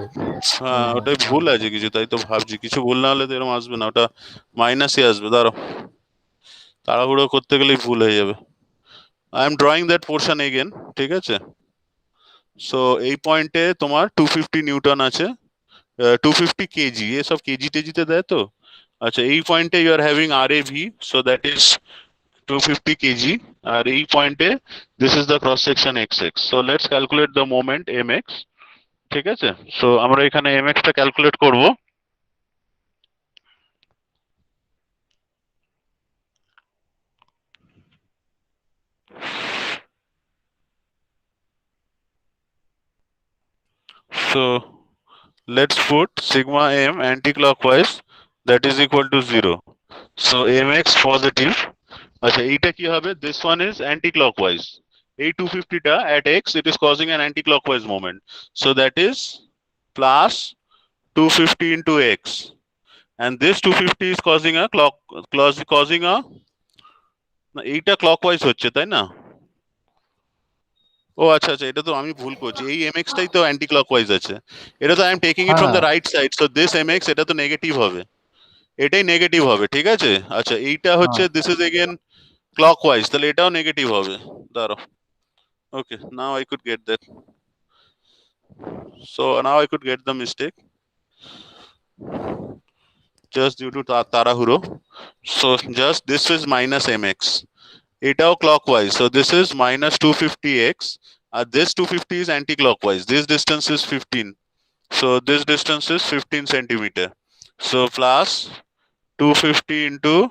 হ্যাঁ ওটাই ভুল আছে কিছু, তাই তো ভাবছি কিছু ভুল না হলে তো এরকম আসবে না, ওটা মাইনাসই আসবে, দাঁড়াও তাড়াহুড়ো করতে গেলেই ভুল হয়ে যাবে, I am drawing that portion again, ঠিক আছে, সো এই পয়েন্টে তোমার 250 নিউটন আছে, 250 কেজি, এসব কেজি টেজিতে দেয় তো, আচ্ছা এই পয়েন্টে you are having RAV, so that is 250 kg, আর এই পয়েন্টে this is the cross section xx, so let's calculate the moment mx, ঠিক আছে, সো আমরা এখানে mx টা ক্যালকুলেট করব, so let's put sigma m anti-clockwise, that is equal to 0, so mx positive, আচ্ছা এইটা কি হবে, this one is anti-clockwise, এই 250 টা at x it is causing an anti-clockwise moment, so that is plus 250 into x, and this 250 is causing a causing a, এইটা clockwise হচ্ছে তাই না, ও আচ্ছা আচ্ছা এটা তো আমি ভুল করছি, এই mx টাই তো অ্যান্টি ক্লকওয়াইজ আছে, এটা তো I am taking it from the right side, so this mx এটা তো নেগেটিভ হবে, এটাই নেগেটিভ হবে, ঠিক আছে, আচ্ছা এইটা হচ্ছে দিস ইজ এগেন ক্লকওয়াইজ, তাহলে এটাও নেগেটিভ হবে, দাঁড়াও, okay now I could get that, So now I could get the mistake just due to Tarahuro. So just this is minus mx. Etao clockwise. So this is minus 250x. This 250 is anti-clockwise. This distance is 15. So this distance is 15 centimeter. So plus 250 into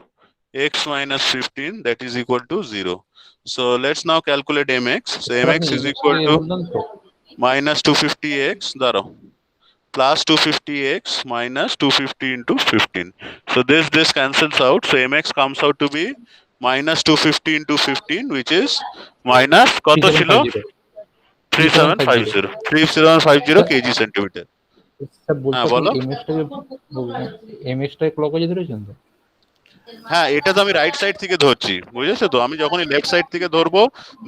x minus 15, that is equal to 0. So let's now calculate mx. So sir আপনি mx is MX equal K to বললেন তো? minus 250x plus 250x minus 250 into 15. So this cancels out. So mx comes out to be minus 250 into 15, which is minus কত ছিল 3750 3750 kg centimeter. Sir বলছি হ্যাঁ আপনি বলো। এমএক্সটাকে ক্লকওয়াইজে ধরেছেন তো? হ্যাঁ এটা তো আমি রাইট সাইড থেকে ধরছি, বুঝেছো তো? আমি যখনই লেফট সাইড থেকে ধরবো,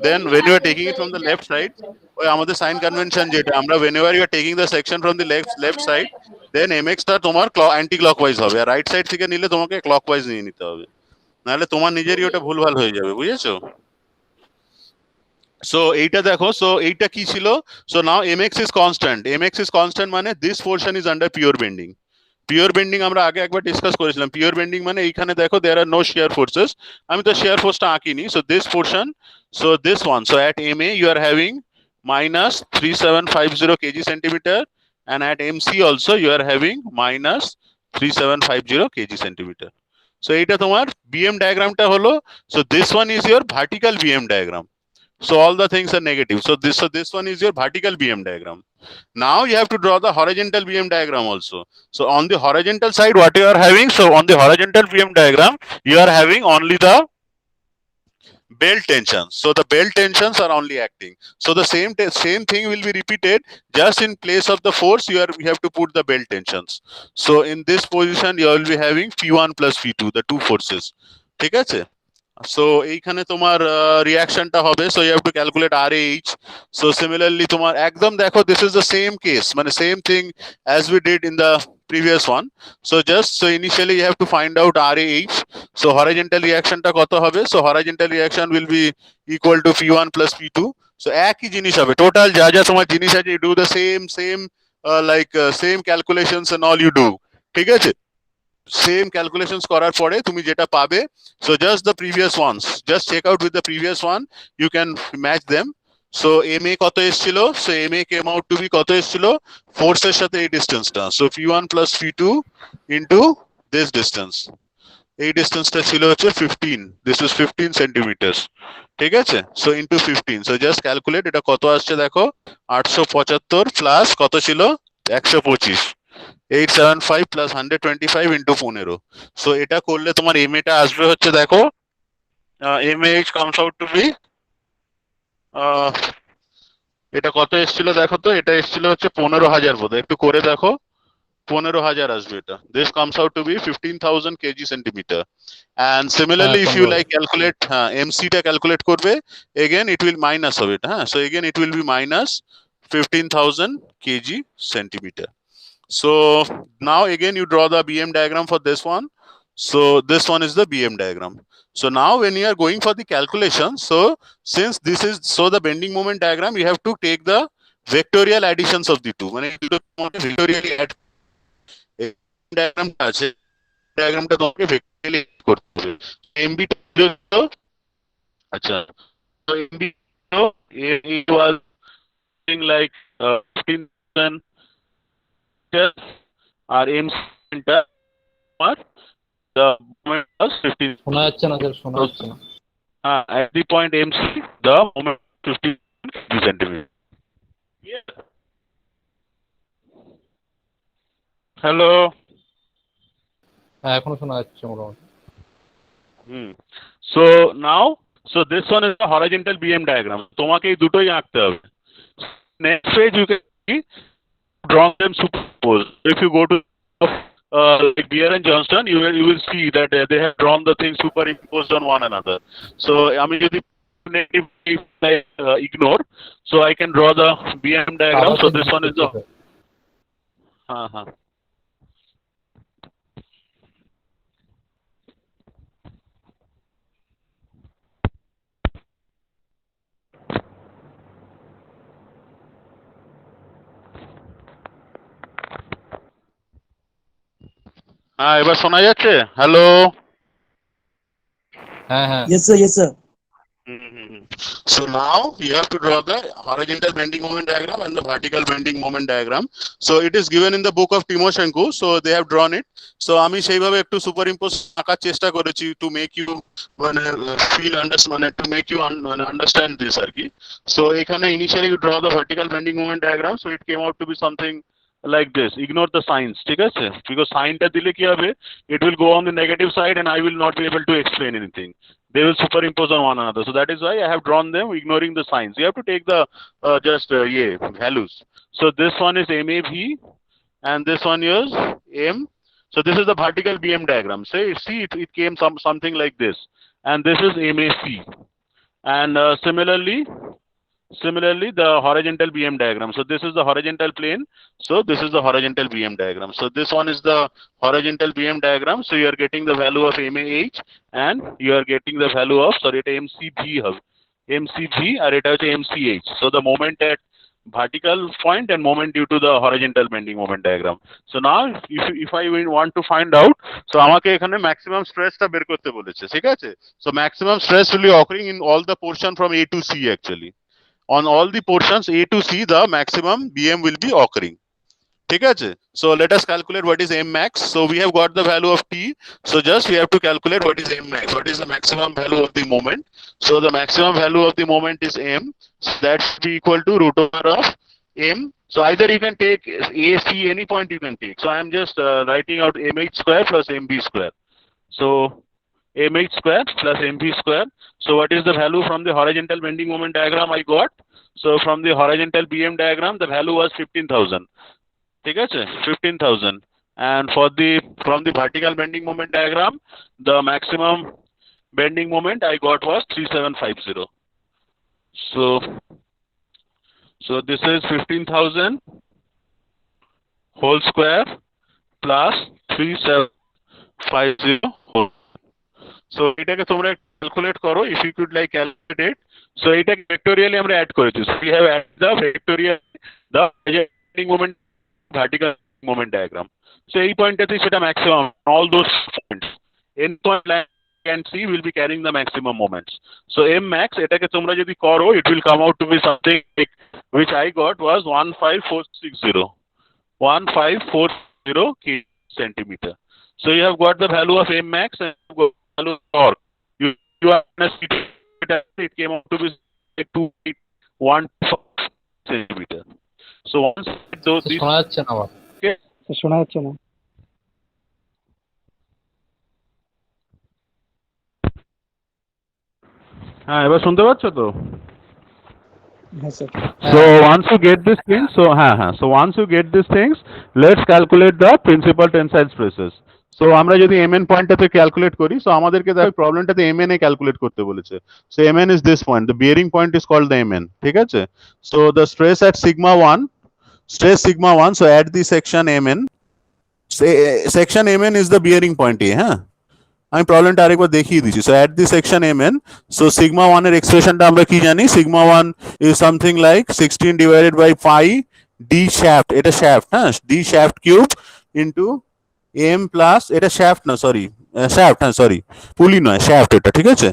দেন when you are taking it from the left side, ওই আমাদের সাইন কনভেনশন যেটা, আমরা whenever you are taking the section from the left side, then mx টা তোমার অ্যান্টি ক্লকওয়াইজ হবে, আর রাইট সাইড থেকে নিলে তোমাকে ক্লকওয়াইজ নিয়ে নিতে হবে, নাহলে তোমার নিজেরই ওটা ভুলভাল হয়ে যাবে, বুঝেছো? সো এইটা দেখো, সো এইটা কি ছিল? So now mx is constant. mx is constant মানে this portion is under pure bending. Pure bending আমরা আগে একবার ডিসকাস করেছিলাম। পিওর বেন্ডিং মানে এইখানে দেখো there are no shear forces. আমি তো শেয়ার ফোর্সটা আঁকিনি। So this portion, so this one, so at M A you are having minus 3750 kg centimeter, and at mc also you are having minus 3750 kg centimeter. So এইটা তোমার BM ডায়াগ্রামটা হলো। So this one is your vertical BM diagram. So all the things are negative. So this one is your vertical BM diagram. Now you have to draw the horizontal BM diagram also. So on the horizontal side, what you are having? So on the horizontal BM diagram, you are having only the belt tensions. So the belt tensions are only acting. So the same thing will be repeated. Just in place of the force, you have to put the belt tensions. So in this position, you will be having P1 plus P2, the two forces. ঠিক আছে? So এইখানে তোমার রিঅ্যাকশনটা হবে। So you have to calculate R H. So similarly তোমার একদম দেখো, this is the same case, মানে same thing as we did in the previous one. So just so initially you have to find out R H. So horizontal রিঅ্যাকশনটা কত হবে? So horizontal reaction will be equal to P1 plus P2। So একই জিনিস হবে, total যা যা তোমার জিনিস আছে, you do the same same calculations and all you do. ঠিক আছে? সেম ক্যালকুলেশনস করার পরে তুমি যেটা পাবে, so just the previous ones, just check out with the previous one, you can match them. So M A কত এসেছিল? So M A came out to be কত এসেছিল? ফোর্সের সাথে এই ডিস্টেন্সটা, so P1 plus P2 into this distance. এই ডিস্টেন্সটা ছিল হচ্ছে 15, দিস ইজ 15 সেন্টিমিটার্স। ঠিক আছে? So into 15, so just calculate, এটা কত আসছে দেখো, 875 প্লাস কত ছিল, 125, 875 প্লাস 125 ইন্টু 15। সো এটা করলে তোমার এম এটা আসবে হচ্ছে দেখো, M H comes out to be, এটা কত এসেছিল দেখো তো, এটা এসেছিল হচ্ছে 15,000 বোধ, একটু করে দেখো, 15,000 আসবে এটা। This comes out to be 15,000 kg centimetre. And similarly if you like calculate, MC টা ক্যালকুলেট করবে, এগেন ইট উইল মাইনাস হবে এটা, হ্যাঁ। So again it will be minus 15,000 kg centimetre. So now again you draw the BM diagram for this one. So this one is the BM diagram. So now when you are going for the calculation, so since this is, so the bending moment diagram, you have to take the vectorial additions of the two. মানে vectorially add diagram আছে, diagramটা তোমাকে vectorially add করতে হবে। MB আচ্ছা, so MB it was something like 15,000, আর M টা আমার the moment was 15, শোনা যাচ্ছে না স্যার, শোনা যাচ্ছে না। at the point MC the moment 15 centimeter. Yeah. Hello. হ্যাঁ এখনো শোনা যাচ্ছে মোটামুটি। So now, so this one is the horizontal BM diagram. তোমাকে এই দুটোই আঁকতে হবে। Next page you can see draw them superposed. If you go to like Beer and Johnston, you will see that they have drawn the things superimposed on one another. So আমি যদি ignore, so I can draw the BM diagram. So this one is the হ্যাঁ এবার শোনা যাচ্ছে? Hello. হ্যাঁ হ্যাঁ Yes, sir. Yes, sir. So now you have to draw the horizontal bending moment diagram and the vertical bending moment diagram. So it is given in the book of Timoshenko. So they have drawn it. So আমি সেইভাবে একটু superimpose আঁকার চেষ্টা করেছি to make you মানে feel মানে to make you মানে understand this আর কি। সো এখানে initially you draw the vertical bending moment diagram. So it came out to be something like this. Ignore the signs, ঠিক আছে? বিকজ সাইনটা দিলে কি হবে, it will go on the negative side and I will not be able to explain anything. They will superimpose on one another. So that is why I have drawn them ignoring the signs. You have to take the values. So this one is MAV and this one is M. So this is the vertical BM diagram. Say, see, it came something like this. And this is MAC. And similarly, the horizontal BM diagram. So this is the horizontal plane. So this is the horizontal BM diagram. So this one is the horizontal BM diagram. So you are getting the value of MAH and you are getting the value of, sorry, MCV or it has MCH. So the moment at vertical point and moment due to the horizontal bending moment diagram. So now if I want to find out, so আমাকে এখানে maximum stress টা বের করতে বলেছে, ঠিক আছে? So maximum stress will be occurring in all the portion from A to C actually. On all the portions A to C, the maximum BM will be occurring. ठीक है? So let us calculate what is M max. So we have got the value of T. So just we have to calculate what is M max. What is the maximum value of the moment? So the maximum value of the moment is M. So that should be equal to root over of M. So either you can take A, C, any point you can take. So I am just writing out MH square plus MB square. So MH square plus MB square. So what is the value from the horizontal bending moment diagram I got? So from the horizontal BM diagram, the value was 15,000. ঠিক আছে? 15,000. And from the vertical bending moment diagram, the maximum bending moment I got was 3750. So this is 15,000 whole square plus 3750 whole. So এটাকে তোমরা calculate করো, if you could like calculate it. So এটাকে ভেক্টোরিয়ালি আমরা add করেছি. So we have added the vectorial the bending moment vertical moment diagram. So এই পয়েন্টটাতে সেটা maximum all those points n point line and C will be carrying the maximum moments. So M max এটাকে তোমরা যদি করো, it will come out to be something like, which I got was 15460 centimeter. So you have got the value of M max and value of torque. You are it came out to be 2.1 centimeter. So once those শোনা যাচ্ছে না আমার। শোনা যাচ্ছে না। হ্যাঁ এবার শুনতে পাচ্ছ তো? হ্যাঁ sir. So once you get this thing, so once you get these things, let's calculate the principal tensile stresses. So আমরা যদি mn পয়েন্টটাতে ক্যালকুলেট করি, so আমাদেরকে দেখো প্রবলেমটাতে mn এ ক্যালকুলেট করতে বলেছে. So mn is this point, the bearing point is called the mn, ঠিক আছে? So the stress at sigma 1, so at the section mn, section mn is the bearing point here, হ্যাঁ? আমি প্রবলেমটা আরেকবার দেখিয়ে দিচ্ছি. So at the section mn, so sigma 1 এর এক্সপ্রেশনটা আমরা কি জানি? Sigma 1 is something like 16 divided by pi D shaft, এটা শ্যাফট, হ্যাঁ, D shaft cube into M plus, এটা শ্যাফট না, সরি শ্যাফট, হ্যাঁ সরি পুলি নয়, শ্যাফট এটা, ঠিক আছে?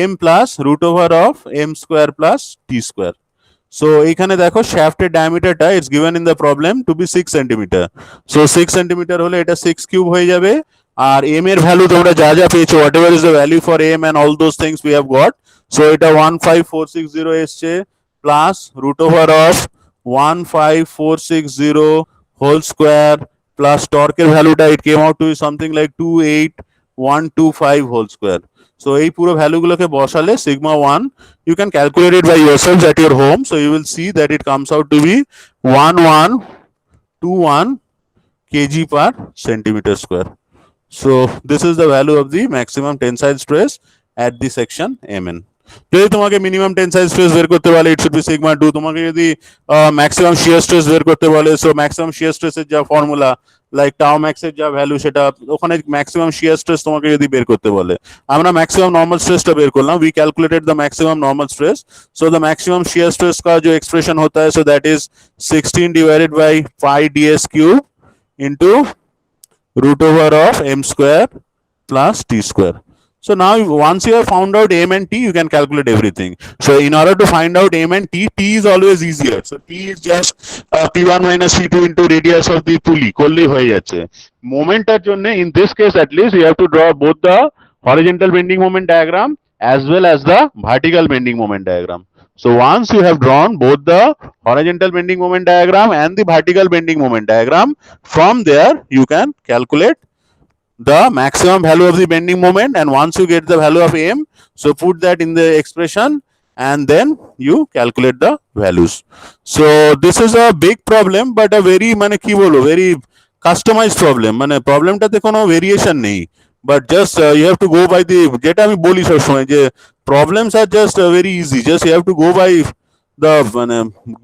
M plus root over of M square plus T square. So এইখানে দেখো শ্যাফটের ডায়ামিটারটা it's given in the problem two be 6 centimeter. So 6 centimeter হলে এটা 6 কিউব হয়ে যাবে. আর এম এর ভ্যালু তোমরা যা যা পেয়েছো, whatever is the value for M and all those things we have got. So এটা 15460 এসছে plus root over of 15460 whole square plus টর্কের ভ্যালুটা it came out to something like 28125 whole square. So এই পুরো ভ্যালুগুলোকে বসালে sigma 1, you can calculate it by yourselves at your home. So you will see that it comes out to be 1121 kg per centimeter square. So this is the value of the maximum tensile stress at the section mn. যদি তোমাকে minimum tensile stress বের করতে বলে, ইট should B sigma 2. তোমাকে যদি maximum shear stress বের করতে বলে, সো ম্যাক্সিমাম শিয়ার স্ট্রেসের যা ফর্মুলা লাইক টাও ম্যাক্সের যা ভ্যালু, সেটা ওখানে ম্যাক্সিমাম শিয়ার স্ট্রেস তোমাকে যদি বের করতে বলে, আমরা ম্যাক্সিমাম নর্মাল স্ট্রেসটা বের করলাম. We calculated the maximum normal stress. So the maximum shear stress का जो एक्सप्रेशन होता है, so that is 16 divided by pi ds cube into root over of m square plus t square. So now once you have found out m and t, you can calculate everything. So in order to find out m and t is always easier. So t is just p1 minus p2 into radius of the pulley. Korlei hoye jacche. Moment er jonne, in this case at least, you have to draw both the horizontal bending moment diagram as well as the vertical bending moment diagram. So once you have drawn both the horizontal bending moment diagram and the vertical bending moment diagram, from there you can calculate the maximum value of the bending moment, and once you get the value of m, so put that in the expression and then you calculate the values. So this is a big problem, but a very মানে কি বলবো very customized problem, মানে প্রবলেমটাতে কোনো variation নেই, but just you have to go by the, যেটা আমি বলি সব সময় যে problems are just very easy, just you have to go by the মানে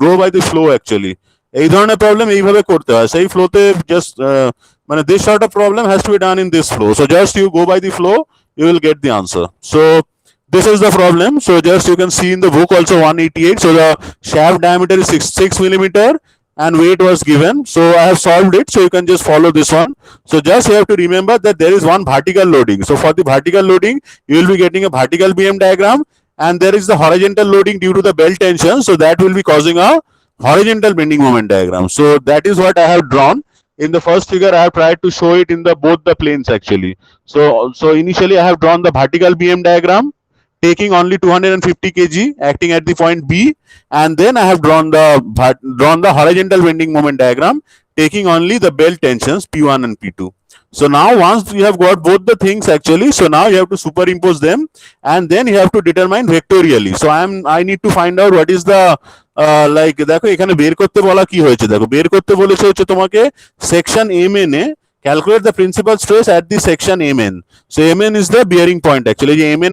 go by the flow actually. এই ধরনের প্রবলেম এইভাবে করতে হয়, সেই ফ্লোতে জাস্ট মানে this sort of problem has to be done in this flow. So just you go by the flow, you will get the answer. So this is the problem. So just you can see in the book also 188. So the shaft diameter is 6 millimeter and weight was given. So I have solved it. So you can just follow this one. So just you have to remember that there is one vertical loading. So for the vertical loading, you will be getting a vertical BM diagram, and there is the horizontal loading due to the belt tension. So that will be causing a horizontal bending moment diagram. So that is what I have drawn. In the first figure, I have tried to show it in the both the planes actually. So initially I have drawn the vertical BM diagram, taking only 250 kg acting at the point B, and then I have drawn the horizontal bending moment diagram, taking only the belt tensions P1 and P2. So now once you have got both the things actually, so now you have to superimpose them, and then you have to determine vectorially. So I need to find out what is the like দেখো এখানে বের করতে বলা কি হয়েছে, দেখো বের করতে বলেছে হচ্ছে তোমাকে section mn A calculate the principal stress at the section mn. So mn is the bearing point actually, যে mn